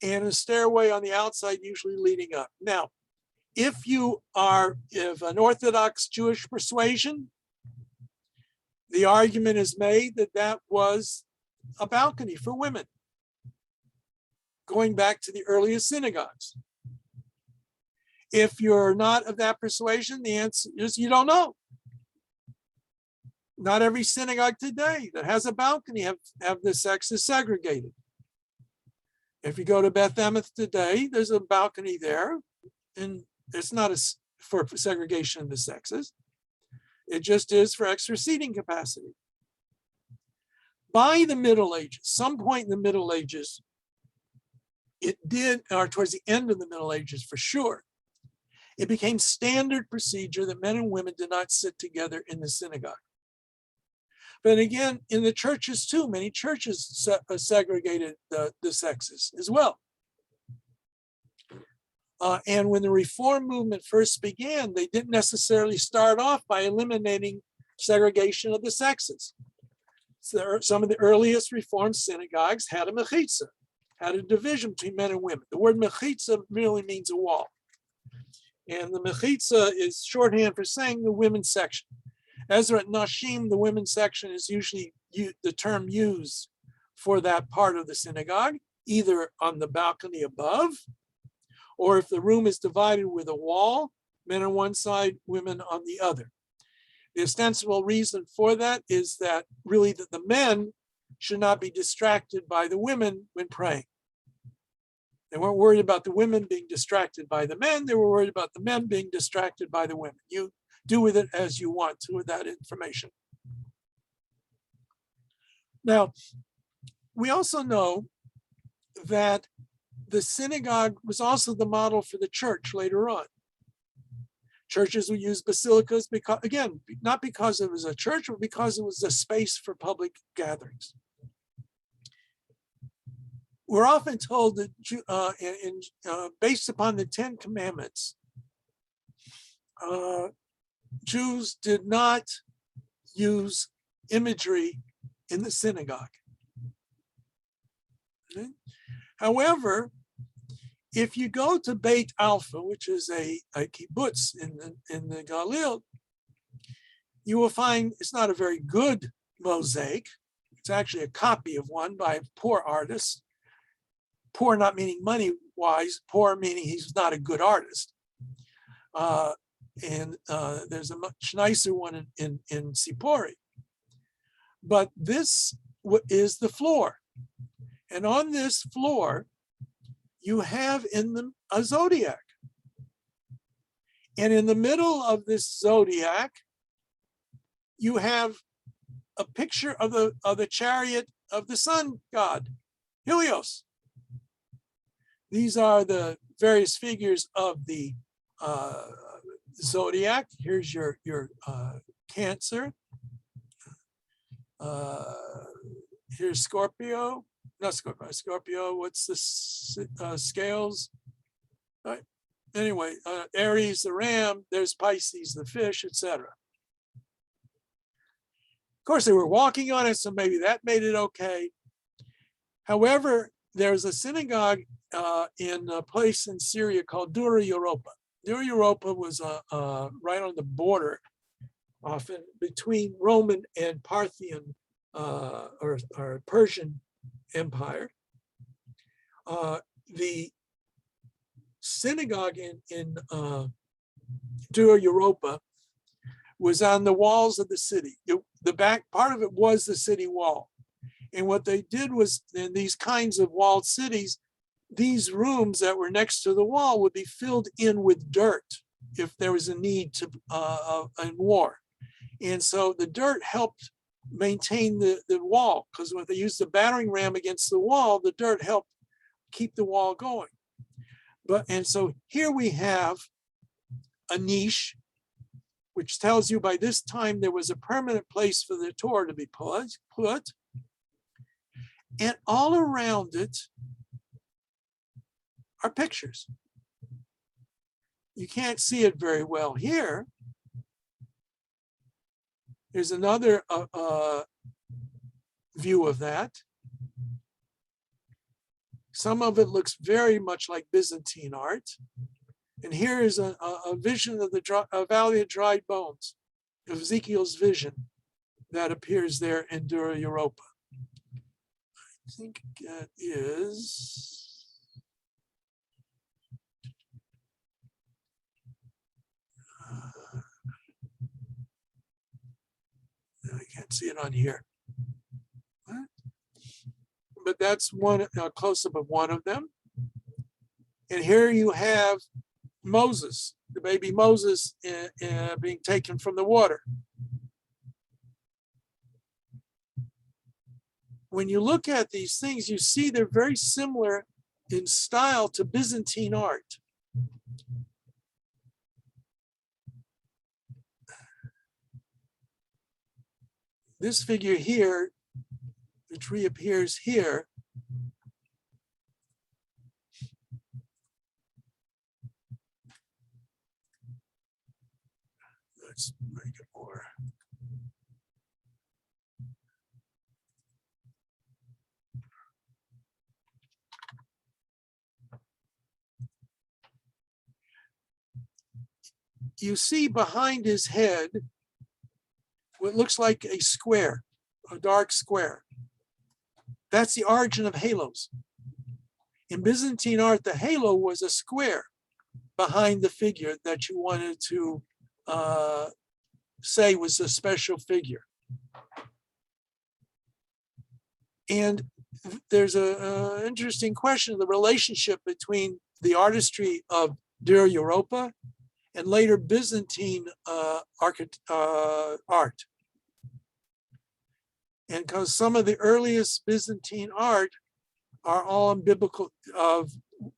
and a stairway on the outside, usually leading up. Now, if an Orthodox Jewish persuasion, the argument is made that that was a balcony for women, going back to the earliest synagogues. If you're not of that persuasion, the answer is you don't know. Not every synagogue today that has a balcony have the sexes segregated. If you go to Beth Emet today, there's a balcony there, and it's not for segregation of the sexes. It just is for extra seating capacity. By the Middle Ages, some point in the Middle Ages, it did, or towards the end of the Middle Ages for sure, it became standard procedure that men and women did not sit together in the synagogue. But again, in the churches too, many churches segregated the sexes as well. And when the Reform movement first began, they didn't necessarily start off by eliminating segregation of the sexes. So some of the earliest Reformed synagogues had a mechitza, had a division between men and women. The word mechitza really means a wall. And the mechitza is shorthand for saying the women's section. Ezrat Nashim, the women's section, is usually the term used for that part of the synagogue, either on the balcony above, or if the room is divided with a wall, men on one side, women on the other. The ostensible reason for that is that really that the men should not be distracted by the women when praying. They weren't worried about the women being distracted by the men. They were worried about the men being distracted by the women. You do with it as you want to with that information. Now, we also know that the synagogue was also the model for the church later on. Churches would use basilicas because, again, not because it was a church, but because it was a space for public gatherings. We're often told that based upon the 10 Commandments, Jews did not use imagery in the synagogue. Okay? However, if you go to Beit Alpha, which is a kibbutz in the Galil, you will find it's not a very good mosaic. It's actually a copy of one by a poor artist. Poor not meaning money-wise, poor meaning he's not a good artist. And there's a much nicer one in Sipori. But this is the floor. And on this floor, you have in them a zodiac. And in the middle of this zodiac, you have a picture of the chariot of the sun god, Helios. These are the various figures of the zodiac. Here's your Cancer. Here's Scorpio. Not Scorpio. Scorpio. What's the scales? Right. Anyway, Aries, the ram. There's Pisces, the fish, etc. Of course, they were walking on it, so maybe that made it okay. However, there's a synagogue in a place in Syria called Dura Europa. Dura Europa was right on the border, often between Roman and Parthian or Persian Empire. The synagogue in Dura Europa was on the walls of the city. The back part of it was the city wall. And what they did was, in these kinds of walled cities, these rooms that were next to the wall would be filled in with dirt if there was a need to in war. And so the dirt helped maintain the wall, because when they used the battering ram against the wall, the dirt helped keep the wall going. And so here we have a niche, which tells you by this time there was a permanent place for the Torah to be put. And all around it are pictures. You can't see it very well here. Here's another view of that. Some of it looks very much like Byzantine art. And here is a vision of the Valley of Dried Bones, of Ezekiel's vision that appears there in Dura Europa. I think that is... I can't see it on here. But that's one close-up of one of them. And here you have Moses, the baby Moses being taken from the water. When you look at these things, you see they're very similar in style to Byzantine art. This figure here, which reappears here, let's make it more. You see behind his head what looks like a square, a dark square. That's the origin of halos. In Byzantine art, the halo was a square behind the figure that you wanted to say was a special figure. And there's an interesting question, the relationship between the artistry of Dura Europa and later Byzantine art. And because some of the earliest Byzantine art are all in biblical, of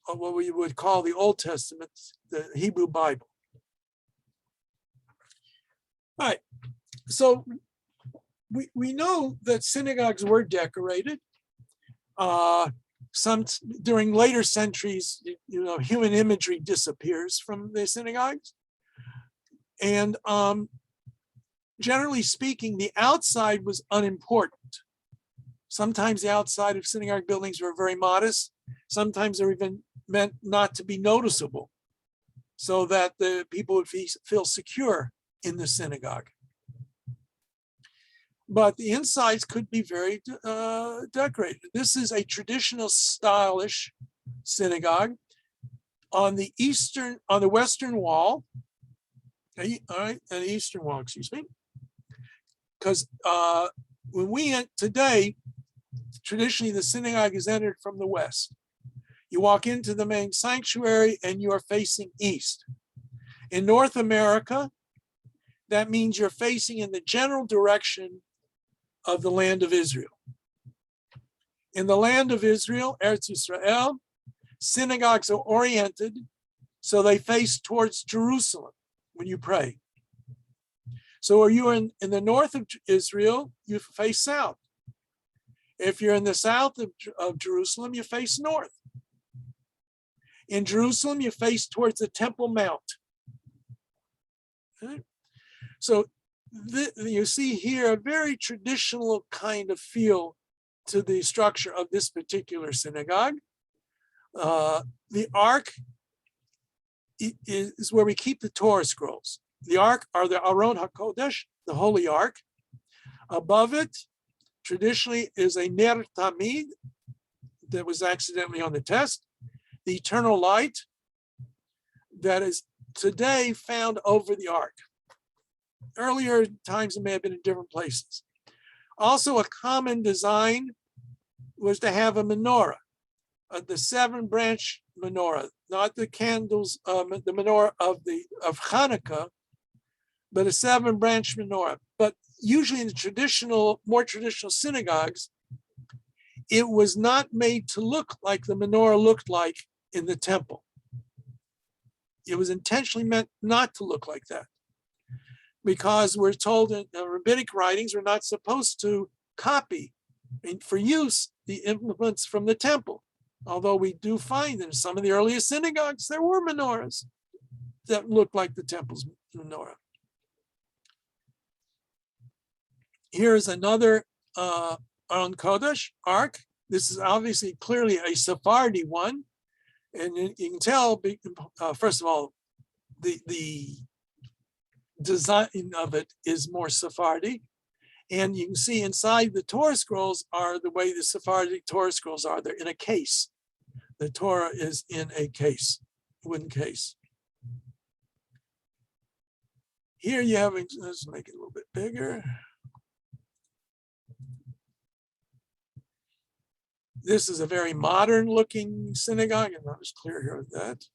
what we would call the Old Testament, the Hebrew Bible. All right, so we know that synagogues were decorated. Some during later centuries, human imagery disappears from the synagogues. And generally speaking, the outside was unimportant. Sometimes the outside of synagogue buildings were very modest. Sometimes they're even meant not to be noticeable so that the people would feel secure in the synagogue. But the insides could be very decorated. This is a traditional stylish synagogue on the western wall. All right, on the eastern wall, excuse me. Because when we today, traditionally the synagogue is entered from the west. You walk into the main sanctuary and you are facing east. In North America, that means you're facing in the general direction of the land of Israel. In the land of Israel, Eretz Yisrael, synagogues are oriented so they face towards Jerusalem when you pray. So are you in the north of Israel, you face south. If you're in the south of Jerusalem, you face north. In Jerusalem, you face towards the Temple Mount. Okay? So you see here a very traditional kind of feel to the structure of this particular synagogue. The ark is where we keep the Torah scrolls. The ark are the Aron HaKodesh, the Holy Ark. Above it, traditionally, is a Ner Tamid that was accidentally on the test. The eternal light that is today found over the ark. Earlier times it may have been in different places. Also, a common design was to have a menorah, the 7-branch menorah, not the candles, the menorah of Hanukkah, but a 7-branch menorah. But usually in the more traditional synagogues, it was not made to look like the menorah looked like in the temple. It was intentionally meant not to look like that, because we're told in the rabbinic writings we're not supposed to copy for use the implements from the temple. Although we do find in some of the earliest synagogues, there were menorahs that looked like the temple's menorah. Here's another Aron Kodesh ark. This is obviously clearly a Sephardi one. And you can tell, first of all, the design of it is more Sephardi. And you can see inside the Torah scrolls are the way the Sephardic Torah scrolls are. They're in a case. The Torah is in a case, wooden case. Here you have, let's make it a little bit bigger. This is a very modern looking synagogue, and not as clear here with that.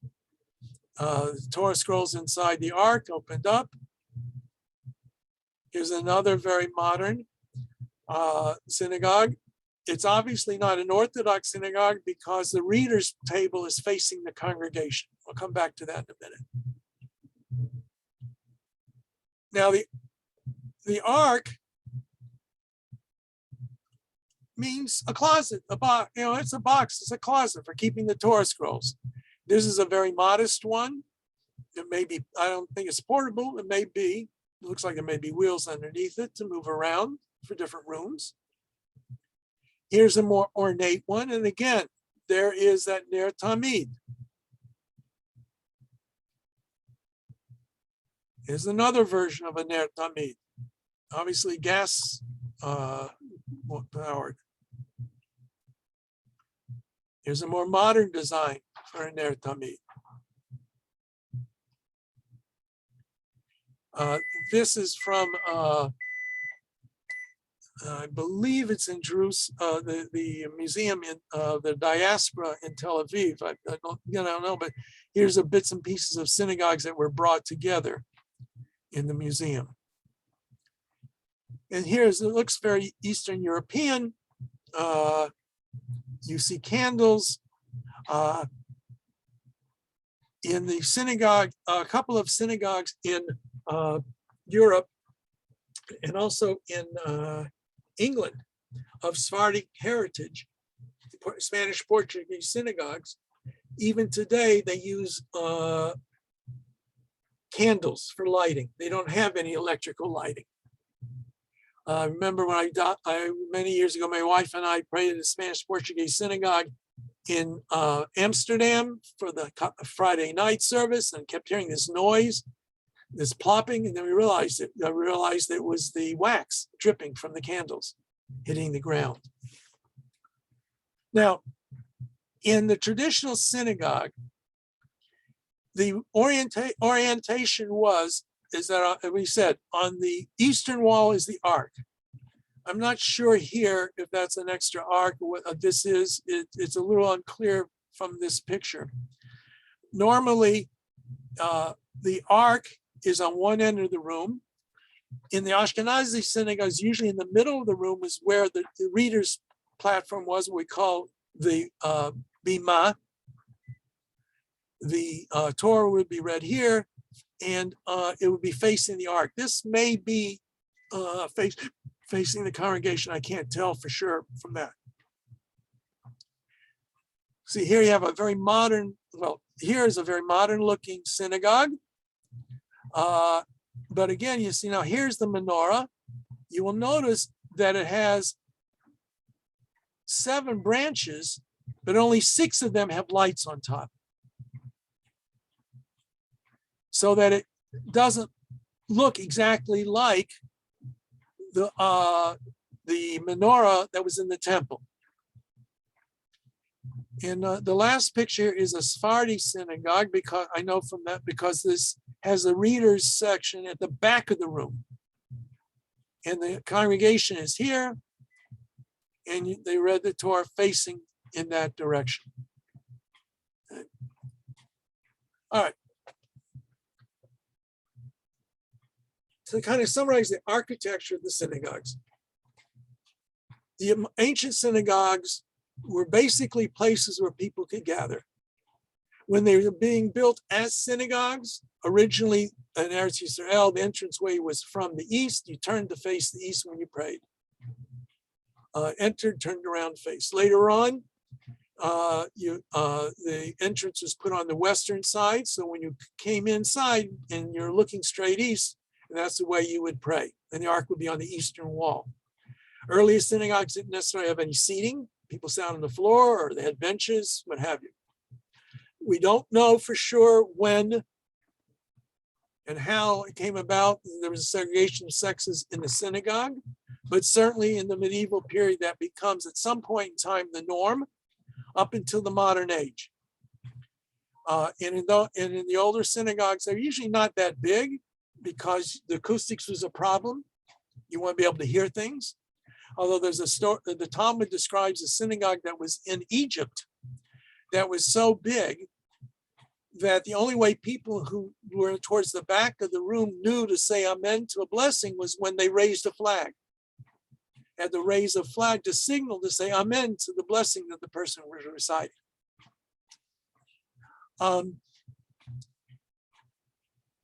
The Torah scrolls inside the ark opened up. Here's another very modern synagogue. It's obviously not an Orthodox synagogue because the reader's table is facing the congregation. I'll come back to that in a minute. Now, the ark means a closet, a box. You know, it's a box, it's a closet for keeping the Torah scrolls. This is a very modest one. It may be, I don't think it's portable. It may be. It looks like there may be wheels underneath it to move around for different rooms. Here's a more ornate one. And again, there is that Ner Tamid. Here's another version of a Ner Tamid. Obviously gas powered. Here's a more modern design for a Ner Tamid. This is from, I believe it's in Jerusalem, the museum in the diaspora in Tel Aviv. I don't know, but here's the bits and pieces of synagogues that were brought together in the museum. And here's, it looks very Eastern European. You see candles. In the synagogue, a couple of synagogues in Europe and also in England of Sephardic heritage, Spanish Portuguese synagogues, even today they use candles for lighting. They don't have any electrical lighting. I remember when many years ago, my wife and I prayed in the Spanish Portuguese synagogue in Amsterdam for the Friday night service, and kept hearing this noise, this plopping, and then we realized it was the wax dripping from the candles hitting the ground. Now, in the traditional synagogue, the orientation is that we said on the eastern wall is the ark. I'm not sure here if that's an extra ark or what this is. It's a little unclear from this picture. Normally, the ark is on one end of the room. In the Ashkenazi synagogues, usually in the middle of the room is where the reader's platform was, what we call the bima. The Torah would be read here, and it would be facing the ark. This may be facing the congregation. I can't tell for sure from that. See, here you have a very modern, well, here is a very modern looking synagogue. But again, you see now here's the menorah. You will notice that it has 7 branches, but only 6 of them have lights on top. So that it doesn't look exactly like the menorah that was in the temple. And the last picture is a Sephardi synagogue, because I know from that, because this has a readers section at the back of the room. And the congregation is here, and they read the Torah facing in that direction. All right. to kind of summarize the architecture of the synagogues. The ancient synagogues were basically places where people could gather. When they were being built as synagogues, originally in Eretz Yisrael, the entranceway was from the east. You turned to face the east when you prayed. Entered, turned around, face. Later on, the entrance was put on the western side. So when you came inside and you're looking straight east, and that's the way you would pray. And the ark would be on the eastern wall. Earlier synagogues didn't necessarily have any seating. People sat on the floor or they had benches, what have you. We don't know for sure when and how it came about. There was a segregation of sexes in the synagogue, but certainly in the medieval period that becomes at some point in time the norm up until the modern age. And in the older synagogues, they're usually not that big because the acoustics was a problem. You want to be able to hear things. Although there's a story, the Talmud describes a synagogue that was in Egypt that was so big that the only way people who were towards the back of the room knew to say amen to a blessing was when they raised a flag. Had to raise a flag to signal to say amen to the blessing that the person was reciting.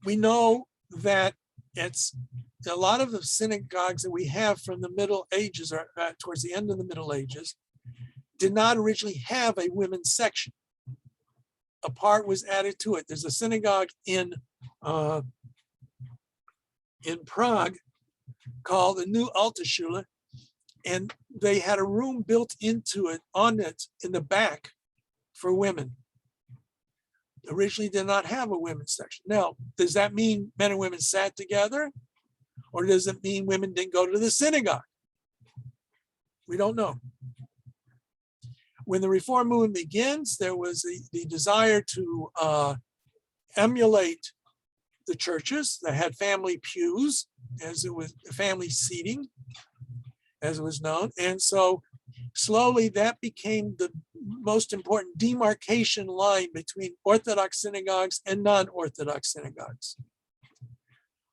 We know that it's a lot of the synagogues that we have from the Middle Ages or towards the end of the Middle Ages did not originally have a women's section. A part was added to it. There's a synagogue in Prague called the New Alterschule, and they had a room built into it on it in the back for women. Originally did not have a women's section. Now, does that mean men and women sat together? Or does it mean women didn't go to the synagogue? We don't know. When the Reform movement begins, there was the desire to emulate the churches that had family pews, as it was family seating, as it was known. And so slowly that became the most important demarcation line between Orthodox synagogues and non-Orthodox synagogues.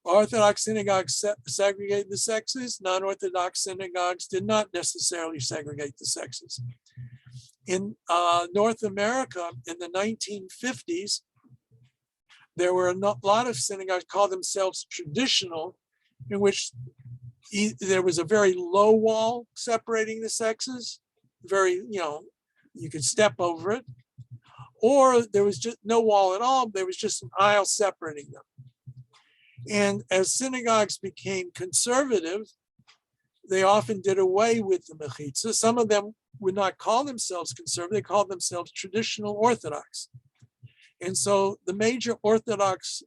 Orthodox synagogues segregated the sexes. Non-Orthodox synagogues did not necessarily segregate the sexes. In North America in the 1950s, there were a lot of synagogues called themselves traditional, in which there was a very low wall separating the sexes, very, you could step over it, or there was just no wall at all. There was just an aisle separating them. And as synagogues became conservative, they often did away with the mechitza. Some of them would not call themselves conservative, they called themselves traditional Orthodox. And so the major Orthodox,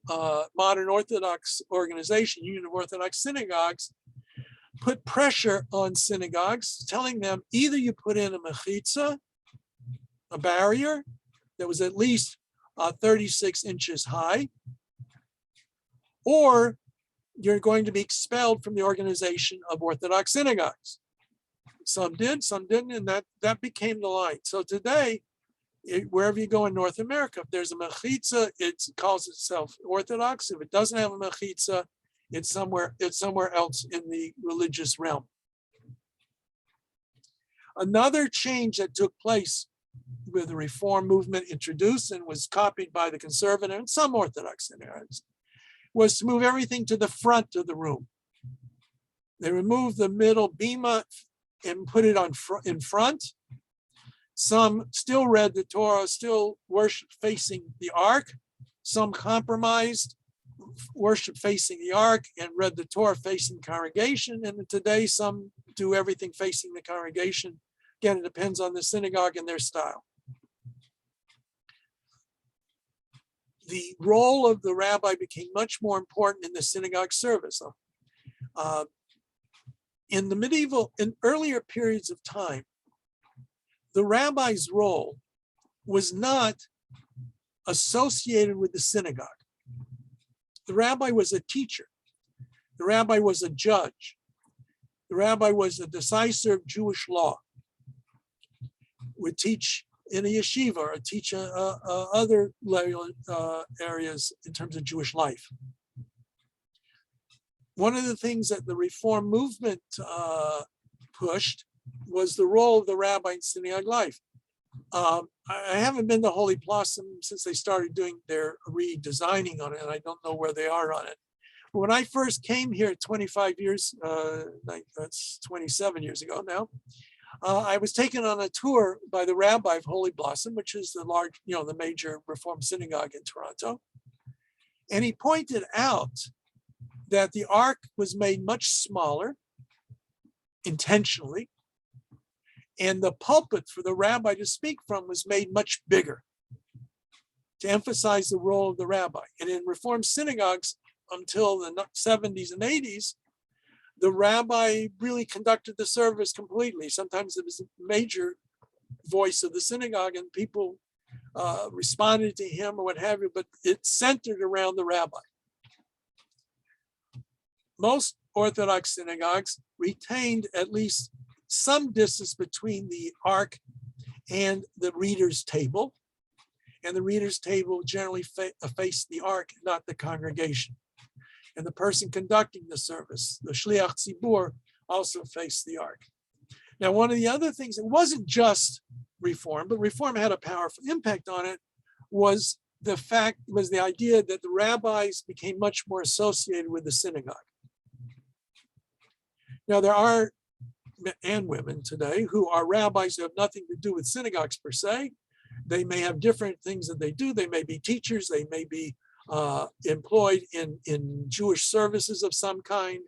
modern Orthodox organization, Union of Orthodox Synagogues, put pressure on synagogues, telling them either you put in a mechitza, a barrier that was at least 36 inches high, or you're going to be expelled from the organization of Orthodox synagogues. Some did, some didn't, and that became the line. So today, wherever you go in North America, if there's a mechitza, it calls itself Orthodox. If it doesn't have a mechitza, it's somewhere else in the religious realm. Another change that took place with the Reform movement introduced and was copied by the conservative and some Orthodox synagogues was to move everything to the front of the room. They removed the middle bima and put it in front. Some still read the Torah, still worship facing the ark. Some compromised, worship facing the ark and read the Torah facing the congregation. And today some do everything facing the congregation. Again, it depends on the synagogue and their style. The role of the rabbi became much more important in the synagogue service. In earlier periods of time, the rabbi's role was not associated with the synagogue. The rabbi was a teacher. The rabbi was a judge. The rabbi was a decisor of Jewish law. Would teach in a yeshiva or teach other areas in terms of Jewish life. one of the things that the Reform movement pushed was the role of the rabbi in synagogue life. I haven't been to Holy Blossom since they started doing their redesigning on it, and I don't know where they are on it. But when I first came here 25 years, that's 27 years ago now, I was taken on a tour by the rabbi of Holy Blossom, which is the large, the major Reform synagogue in Toronto. And he pointed out that the ark was made much smaller, intentionally, and the pulpit for the rabbi to speak from was made much bigger to emphasize the role of the rabbi. And in Reform synagogues until the 70s and 80s, the rabbi really conducted the service completely. Sometimes it was a major voice of the synagogue and people responded to him or what have you, but it centered around the rabbi. Most Orthodox synagogues retained at least some distance between the ark and the reader's table. And the reader's table generally faced the ark, not the congregation. And the person conducting the service, the Shliach Tzibur, also faced the ark. Now, one of the other things, it wasn't just Reform, but Reform had a powerful impact on it, was the idea that the rabbis became much more associated with the synagogue. Now, there are men and women today who are rabbis who have nothing to do with synagogues per se. They may have different things that they do. They may be teachers. They may be employed in Jewish services of some kind.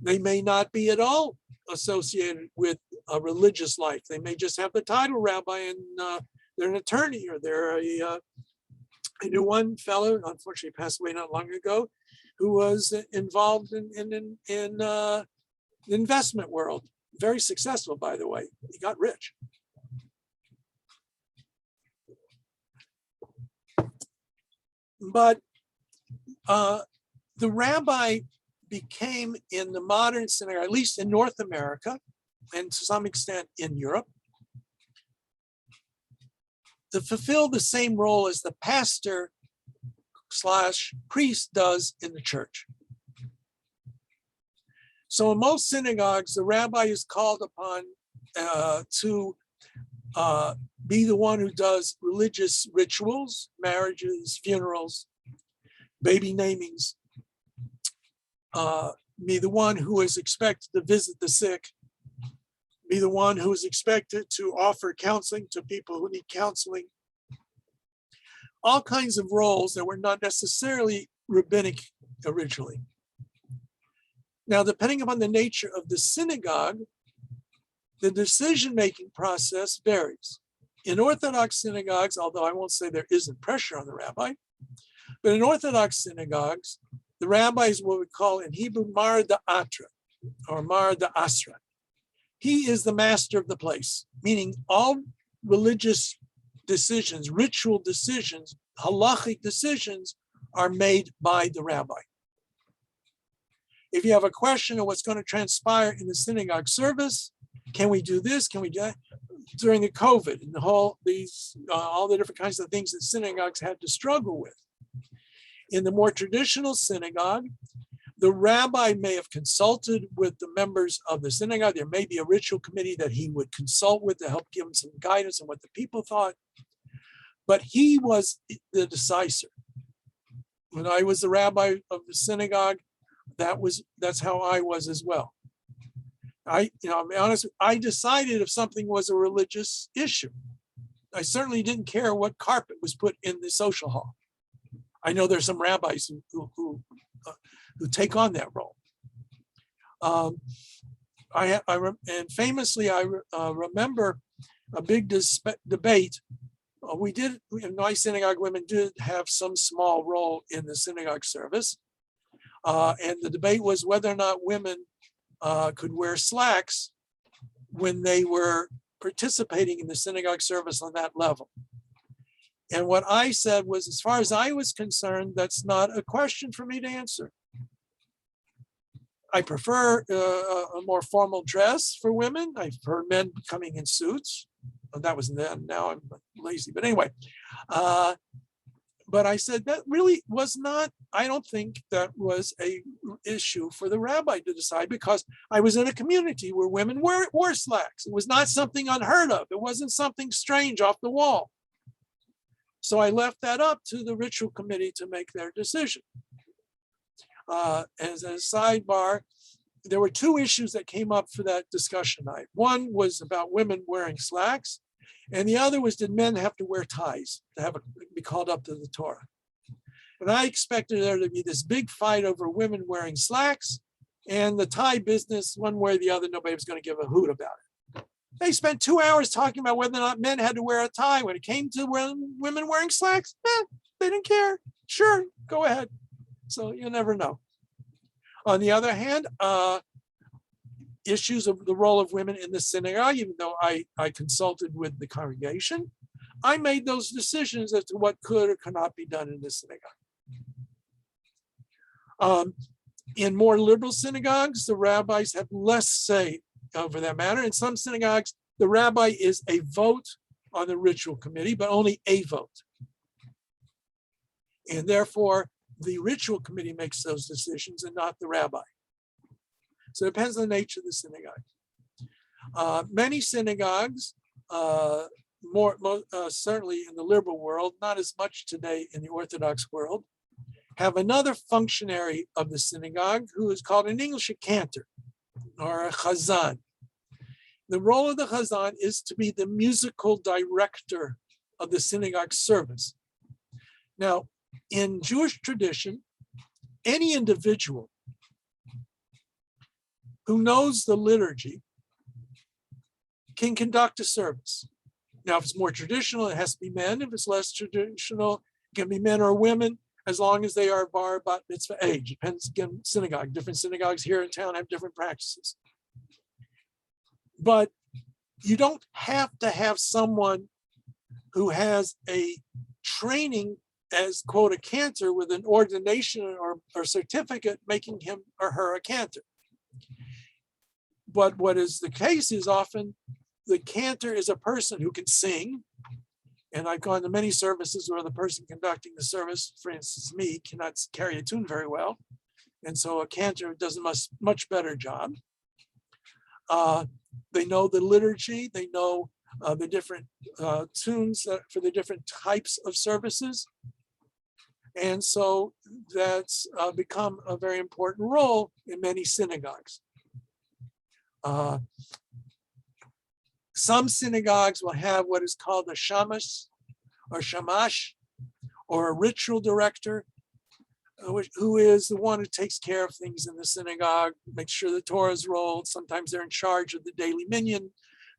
They may not be at all associated with a religious life. They may just have the title rabbi and they're an attorney, or they're I knew one fellow, unfortunately passed away not long ago, who was involved in the investment world. Very successful, by the way. He got rich. But the rabbi became, in the modern synagogue, at least in North America, and to some extent in Europe, to fulfill the same role as the pastor / priest does in the church. So in most synagogues, the rabbi is called upon to be the one who does religious rituals, marriages, funerals, baby namings, be the one who is expected to visit the sick, be the one who is expected to offer counseling to people who need counseling. All kinds of roles that were not necessarily rabbinic originally. Now, depending upon the nature of the synagogue, the decision-making process varies. In Orthodox synagogues, although I won't say there isn't pressure on the rabbi, but in Orthodox synagogues, the rabbi is what we call in Hebrew Mar Da'atra, or Mar Da'asra. He is the master of the place, meaning all religious decisions, ritual decisions, halachic decisions are made by the rabbi. If you have a question of what's going to transpire in the synagogue service, can we do this? Can we do that? During the COVID and all the different kinds of things that synagogues had to struggle with. In the more traditional synagogue, the rabbi may have consulted with the members of the synagogue. There may be a ritual committee that he would consult with to help give him some guidance on what the people thought. But he was the decisor. When I was the rabbi of the synagogue, that's how I was as well. I'll be honest, I decided if something was a religious issue. I certainly didn't care what carpet was put in the social hall. I know there's some rabbis who take on that role. And famously, I remember a big debate. We did, in my synagogue, women did have some small role in the synagogue service. And the debate was whether or not women could wear slacks when they were participating in the synagogue service on that level. And what I said was, as far as I was concerned, that's not a question for me to answer. I prefer a more formal dress for women. I've heard men coming in suits. Well, that was then, now I'm lazy. But anyway, But I said that really was not, I don't think that was a issue for the rabbi to decide, because I was in a community where women wore slacks. It was not something unheard of. It wasn't something strange off the wall. So I left that up to the ritual committee to make their decision. As a sidebar, there were two issues that came up for that discussion night. One was about women wearing slacks, and the other was, did men have to wear ties to be called up to the Torah? And I expected there to be this big fight over women wearing slacks, and the tie business, one way or the other, nobody was going to give a hoot about it. They spent 2 hours talking about whether or not men had to wear a tie. When it came to women wearing slacks, they didn't care. Sure, go ahead. So you never know. On the other hand, issues of the role of women in the synagogue, even though I consulted with the congregation, I made those decisions as to what could or could not be done in the synagogue. In more liberal synagogues, the rabbis have less say over that matter. In some synagogues, the rabbi is a vote on the ritual committee, but only a vote. And therefore, the ritual committee makes those decisions and not the rabbi. So it depends on the nature of the synagogue. Many synagogues, certainly in the liberal world, not as much today in the Orthodox world, have another functionary of the synagogue who is called in English a cantor or a chazan. The role of the chazan is to be the musical director of the synagogue service. Now, in Jewish tradition, any individual who knows the liturgy can conduct a service. Now, if it's more traditional, it has to be men. If it's less traditional, it can be men or women, as long as they are bar bat mitzvah age. Depends, again, synagogue. Different synagogues here in town have different practices. But you don't have to have someone who has a training as, quote, a cantor with an ordination or certificate making him or her a cantor. But what is the case is often the cantor is a person who can sing. And I've gone to many services where the person conducting the service, for instance, me, cannot carry a tune very well. And so a cantor does a much better job. They know the liturgy. They know the different tunes for the different types of services. And so that's become a very important role in many synagogues. Some synagogues will have what is called a shamash or shamash, or a ritual director, who is the one who takes care of things in the synagogue, makes sure the Torah is rolled. Sometimes they're in charge of the daily minyan.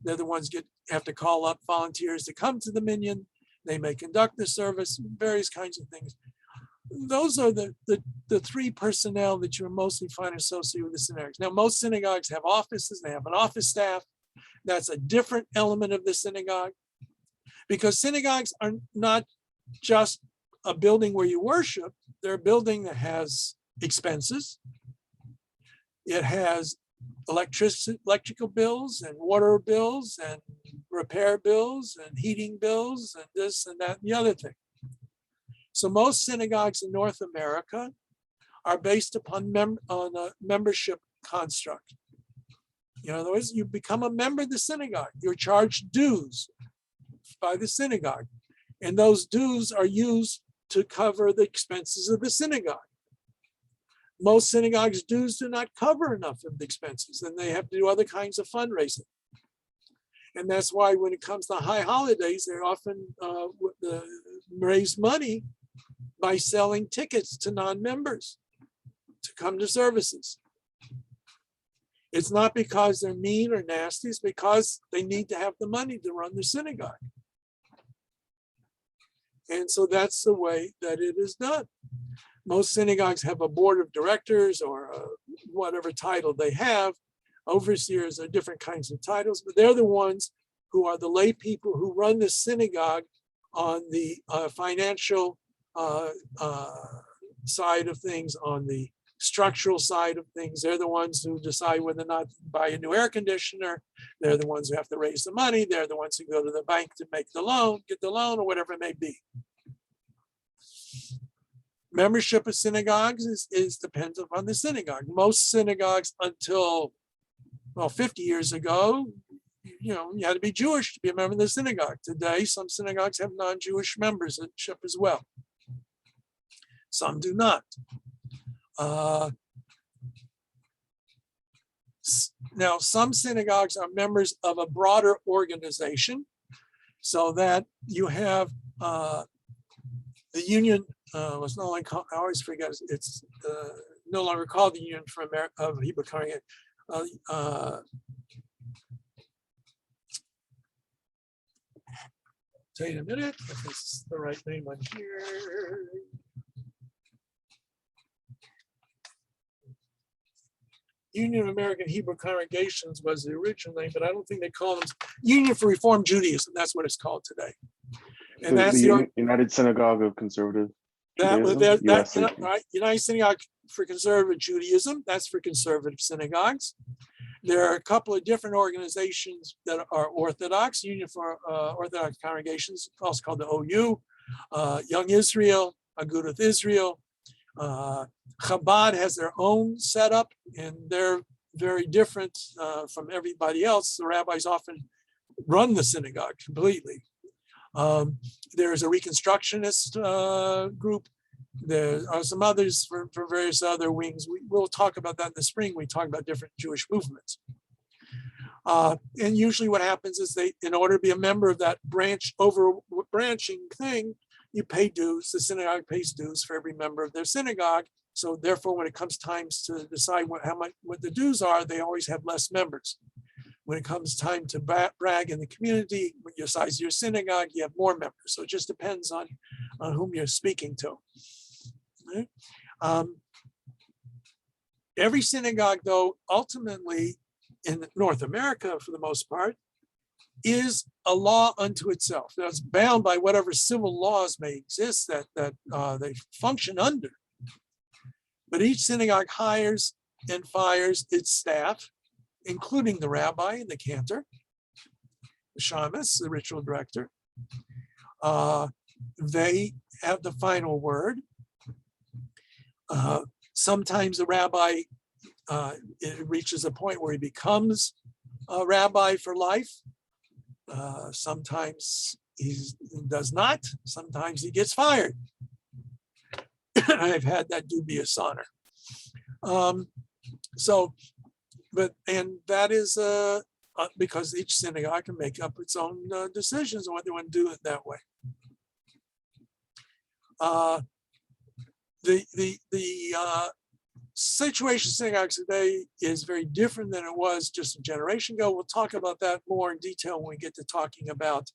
They're the ones have to call up volunteers to come to the minyan. They may conduct the service, various kinds of things. Those are the three personnel that you mostly find associated with the synagogues. Now, most synagogues have offices. They have an office staff. That's a different element of the synagogue, because synagogues are not just a building where you worship. They're a building that has expenses. It has electrical bills and water bills and repair bills and heating bills and this and that and the other thing. So most synagogues in North America are based upon a membership construct. In other words, you become a member of the synagogue. You're charged dues by the synagogue. And those dues are used to cover the expenses of the synagogue. Most synagogues' dues do not cover enough of the expenses, and they have to do other kinds of fundraising. And that's why when it comes to high holidays, they often raise money by selling tickets to non-members to come to services. It's not because they're mean or nasty, it's because they need to have the money to run the synagogue. And so that's the way that it is done. Most synagogues have a board of directors or whatever title they have. Overseers are different kinds of titles, but they're the ones who are the lay people who run the synagogue on the financial side of things, on the structural side of things. They're the ones who decide whether or not to buy a new air conditioner. They're the ones who have to raise the money. They're the ones who go to the bank to make the loan, get the loan, or whatever it may be. Membership of synagogues is depends upon the synagogue. Most synagogues until, well, 50 years ago, you had to be Jewish to be a member of the synagogue. Today, some synagogues have non-Jewish membership as well. Some do not. Now, some synagogues are members of a broader organization, so that you have the union was no longer called, I always forget, it's no longer called the Union for of Hebrew Congregation. Tell you in a minute if this is the right name on here. Union of American Hebrew Congregations was the original name, but I don't think they call them Union for Reform Judaism. That's what it's called today. And that's the United Synagogue of Conservative Judaism, right? United Synagogue for Conservative Judaism. That's for conservative synagogues. There are a couple of different organizations that are Orthodox, Union for Orthodox Congregations, also called the OU, Young Israel, Agudath Israel. Chabad has their own setup, and they're very different from everybody else. The rabbis often run the synagogue completely. There's a Reconstructionist group. There are some others for various other wings. We'll talk about that in the spring. We talk about different Jewish movements. And usually what happens is in order to be a member of that branching thing, you pay dues. The synagogue pays dues for every member of their synagogue. So therefore, when it comes times to decide what the dues are, they always have less members. When it comes time to brag in the community, with your size of your synagogue, you have more members. So it just depends on whom you're speaking to. Okay. Every synagogue, though, ultimately in North America, for the most part, is a law unto itself. Now, it's bound by whatever civil laws may exist that they function under. But each synagogue hires and fires its staff, including the rabbi and the cantor, the shamus, the ritual director. They have the final word. Sometimes the rabbi it reaches a point where he becomes a rabbi for life. Sometimes he does not. Sometimes he gets fired. I've had that dubious honor. And that is because each synagogue can make up its own decisions on what they want to do it that way. The situation of synagogues today is very different than it was just a generation ago. We'll talk about that more in detail when we get to talking about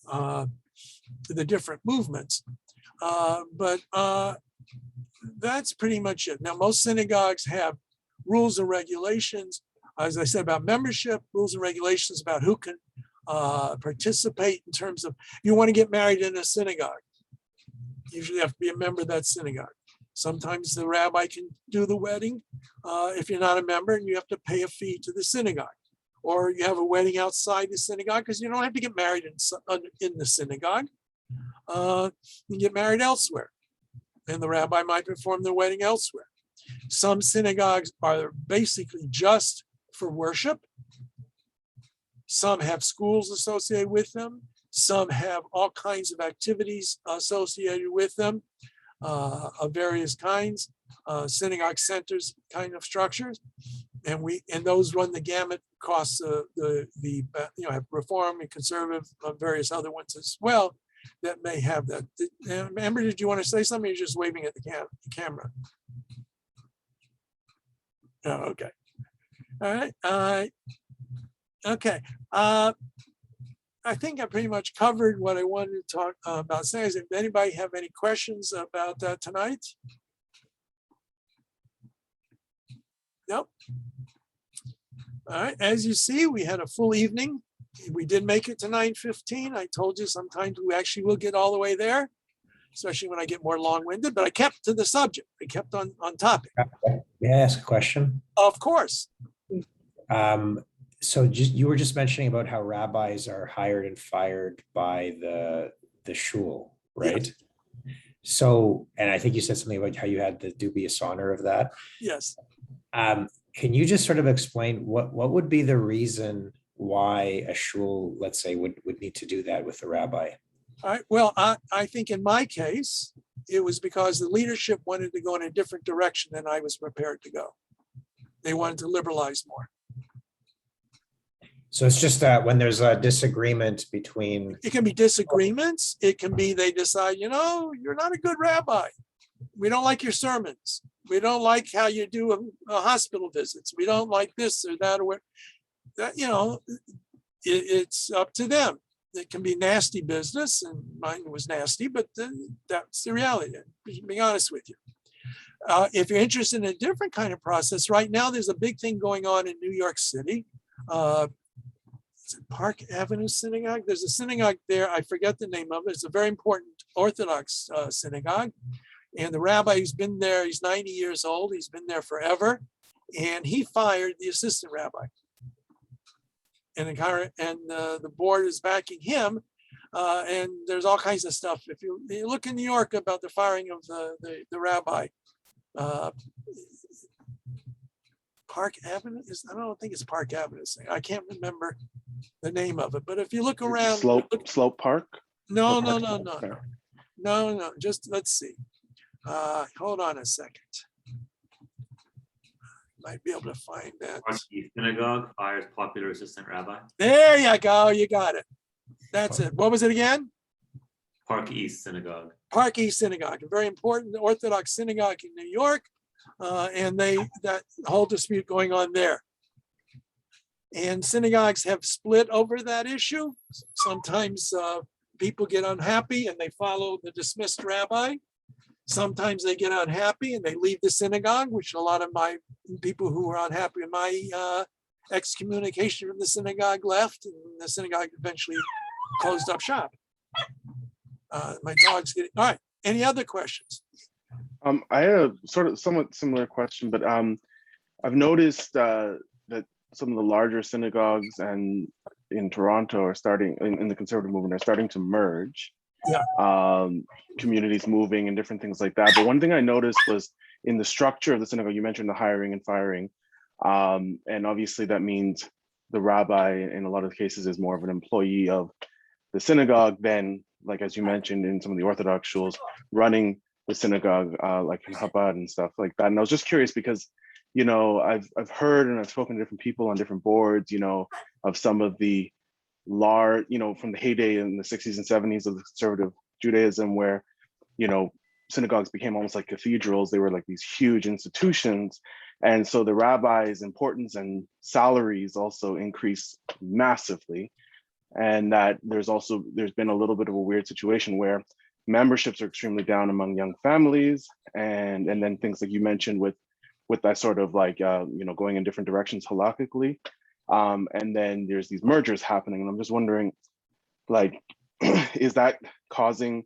the different movements. But that's pretty much it. Now, most synagogues have rules and regulations, as I said, about membership, rules and regulations about who can participate in terms of, you want to get married in a synagogue, you usually have to be a member of that synagogue. Sometimes the rabbi can do the wedding if you're not a member, and you have to pay a fee to the synagogue. Or you have a wedding outside the synagogue because you don't have to get married in the synagogue. You get married elsewhere, and the rabbi might perform the wedding elsewhere. Some synagogues are basically just for worship. Some have schools associated with them. Some have all kinds of activities associated with them of various kinds, synagogue centers kind of structures. And those run the gamut across have reform and conservative, various other ones as well that may have that. Amber, did you want to say something? You're just waving at the camera. Oh, okay. All right. Okay. I think I pretty much covered what I wanted to talk about. Saying, if anybody have any questions about that tonight? Nope. All right. As you see, we had a full evening. We did make it to 9:15. I told you sometimes we actually will get all the way there, especially when I get more long-winded, but I kept to the subject. I kept on topic. May I ask a question? Of course. So you were just mentioning about how rabbis are hired and fired by the shul, right? Yes. So, and I think you said something about how you had the dubious honor of that. Yes. Can you just sort of explain what would be the reason why a shul, let's say, would need to do that with the rabbi? All right. Well, I think in my case, it was because the leadership wanted to go in a different direction than I was prepared to go. They wanted to liberalize more. So it's just that when there's a disagreement between, It can be disagreements. It can be they decide, you're not a good rabbi. We don't like your sermons. We don't like how you do a hospital visits. We don't like this or that or what. That, it's up to them. It can be nasty business, and mine was nasty, but that's the reality. Being honest with you. If you're interested in a different kind of process, right now there's a big thing going on in New York City. Is it Park Avenue Synagogue? There's a synagogue there. I forget the name of it. It's a very important Orthodox synagogue. And the rabbi who's been there, he's 90 years old. He's been there forever. And he fired the assistant rabbi. And the board is backing him. And there's all kinds of stuff. If you look in New York about the firing of the rabbi, Park Avenue I don't think it's Park Avenue. I can't remember the name of it. But if you look around, Slope Park. No. Just let's see. Hold on a second. Might be able to find that. Synagogue fires popular assistant rabbi. There you go. You got it. That's it. What was it again? Park East Synagogue. Park East Synagogue, a very important Orthodox synagogue in New York, and that whole dispute going on there. And synagogues have split over that issue. Sometimes people get unhappy and they follow the dismissed rabbi. Sometimes they get unhappy and they leave the synagogue, which a lot of my people who were unhappy with my excommunication from the synagogue left, and the synagogue eventually closed up shop. My dog's getting, all right. Any other questions? I had a somewhat similar question, but I've noticed that some of the larger synagogues and in Toronto are starting, in the conservative movement, are starting to merge. Yeah. Communities moving and different things like that. But one thing I noticed was in the structure of the synagogue, you mentioned the hiring and firing. And obviously that means the rabbi in a lot of cases is more of an employee of the synagogue than, like, as you mentioned, in some of the Orthodox shuls, running the synagogue, like in Chabad and stuff like that. And I was just curious because, I've heard and I've spoken to different people on different boards, of some of the large, from the heyday in the 60s and 70s of the conservative Judaism, where, synagogues became almost like cathedrals. They were like these huge institutions. And so the rabbi's importance and salaries also increased massively. And that there's been a little bit of a weird situation where memberships are extremely down among young families. And then things like you mentioned with that sort of like, going in different directions halakhically. And then there's these mergers happening. And I'm just wondering, like, is that causing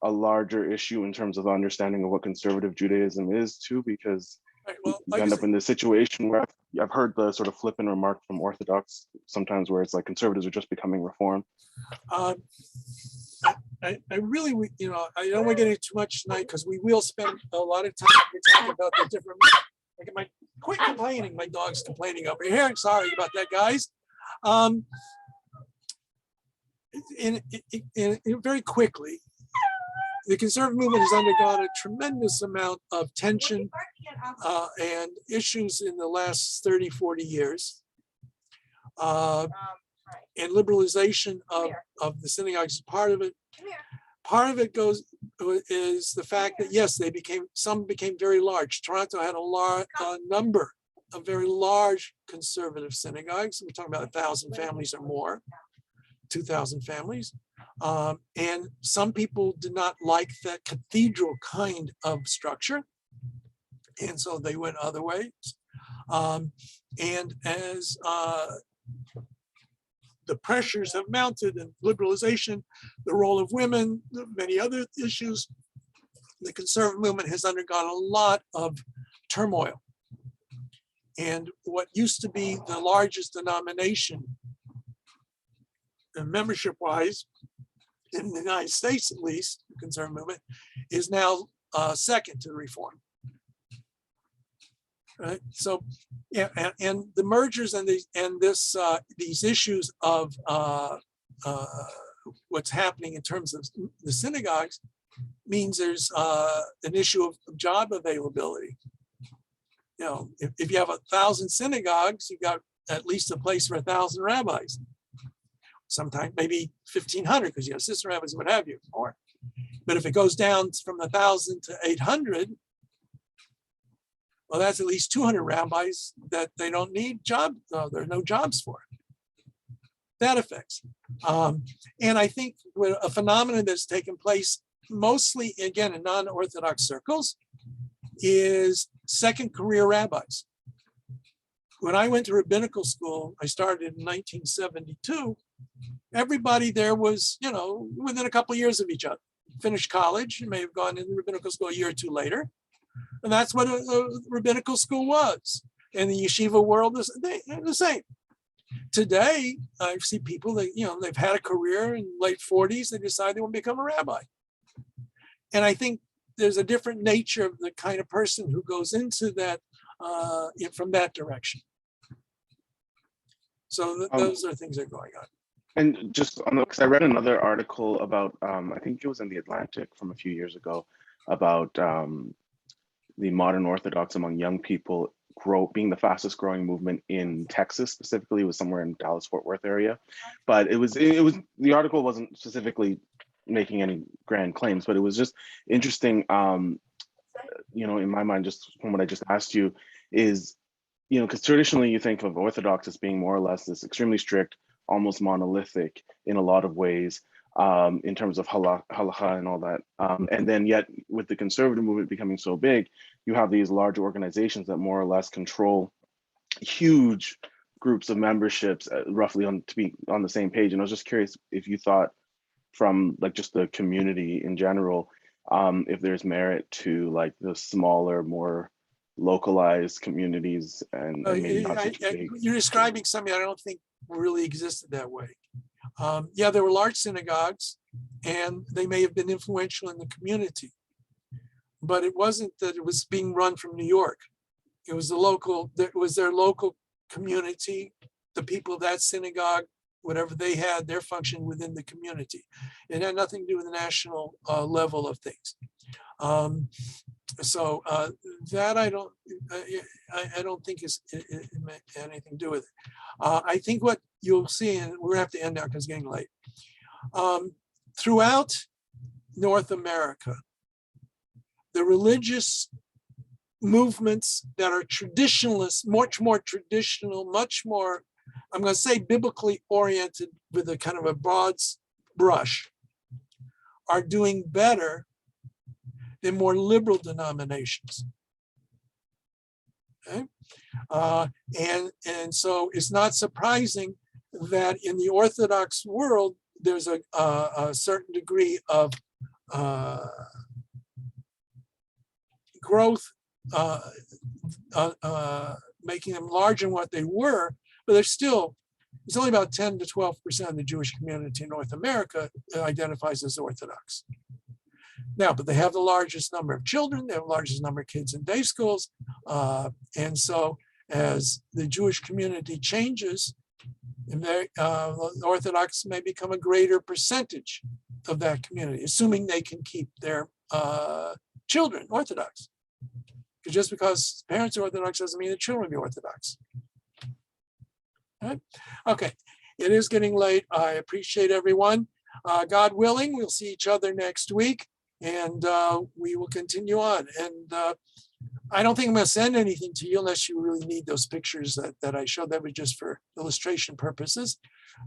a larger issue in terms of understanding of what conservative Judaism is too? Because you end up in this situation where I've heard the sort of flippant remark from Orthodox sometimes where it's like conservatives are just becoming Reform. I really, I don't want to get into too much tonight because we will spend a lot of time to talk about the different, quit complaining, my dog's complaining over here. Sorry about that, guys. Very quickly, the conservative movement has undergone a tremendous amount of tension and issues in the last 30, 40 years. And liberalization of the synagogues is part of it. Part of it is the fact that, yes, some became very large. Toronto had a number of very large conservative synagogues. We're talking about 1,000 families or more, 2,000 families. And some people did not like that cathedral kind of structure. And so they went other ways. And as the pressures have mounted and liberalization, the role of women, many other issues, the conservative movement has undergone a lot of turmoil. And what used to be the largest denomination, membership-wise, in the United States, at least, the conservative movement, is now second to the reform. Right. So, yeah, and the mergers and these issues of what's happening in terms of the synagogues means there's an issue of job availability. You know, if you have 1,000 synagogues, you got at least a place for 1,000 rabbis. Sometimes maybe 1,500 because you have assistant rabbis, what have you, more. But if it goes down from 1,000 to 800, well, that's at least 200 rabbis that they don't need job. There are no jobs for. That affects. And I think a phenomenon that's taken place mostly, again, in non-Orthodox circles is second career rabbis. When I went to rabbinical school, I started in 1972, everybody there was, you know, within a couple of years of each other. Finished college, you may have gone into rabbinical school a year or two later. And that's what a rabbinical school was. And the yeshiva world is the same. Today, I see people that, you know, they've had a career in late 40s, they decide they want to become a rabbi. And I think there's a different nature of the kind of person who goes into that from that direction. So those are things that are going on. And just on because I read another article about, I think it was in the Atlantic from a few years ago, about the modern Orthodox among young people being the fastest growing movement in Texas. Specifically, it was somewhere in Dallas-Fort Worth area. But it was the article wasn't specifically making any grand claims, but it was just interesting. You know, in my mind, just from what I just asked you, is, you know, because traditionally you think of Orthodox as being more or less this extremely strict, almost monolithic in a lot of ways, in terms of halacha and all that. And then yet with the conservative movement becoming so big, you have these large organizations that more or less control huge groups of memberships, roughly to be on the same page. And I was just curious if you thought from like just the community in general, if there's merit to like the smaller, more localized communities and maybe not such big. You're describing something I don't think really existed that way. Yeah, there were large synagogues and they may have been influential in the community, but it wasn't that it was being run from New York. It was their local community, the people of that synagogue, whatever they had, their function within the community. It had nothing to do with the national level of things. So that I don't think it had anything to do with it. I think what you'll see, and we're gonna have to end now because it's getting late. Throughout North America, the religious movements that are traditionalists, much more traditional, much more, I'm going to say biblically oriented with a kind of a broad brush, are doing better than more liberal denominations. Okay? And so it's not surprising that in the Orthodox world, there's a certain degree of growth, making them larger than what they were, but it's only about 10 to 12% of the Jewish community in North America identifies as Orthodox. Now, but they have the largest number of children, they have the largest number of kids in day schools. And so as the Jewish community changes, the Orthodox may become a greater percentage of that community, assuming they can keep their children Orthodox. Because just because parents are Orthodox doesn't mean the children will be Orthodox. All right? Okay, it is getting late. I appreciate everyone. God willing, we'll see each other next week, and we will continue on. And I don't think I'm going to send anything to you unless you really need those pictures that I showed. That was just for illustration purposes.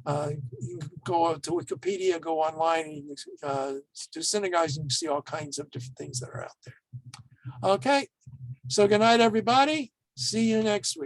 You can go to Wikipedia, go online, and you can do synagogues, and you can see all kinds of different things that are out there. Okay, so good night, everybody. See you next week.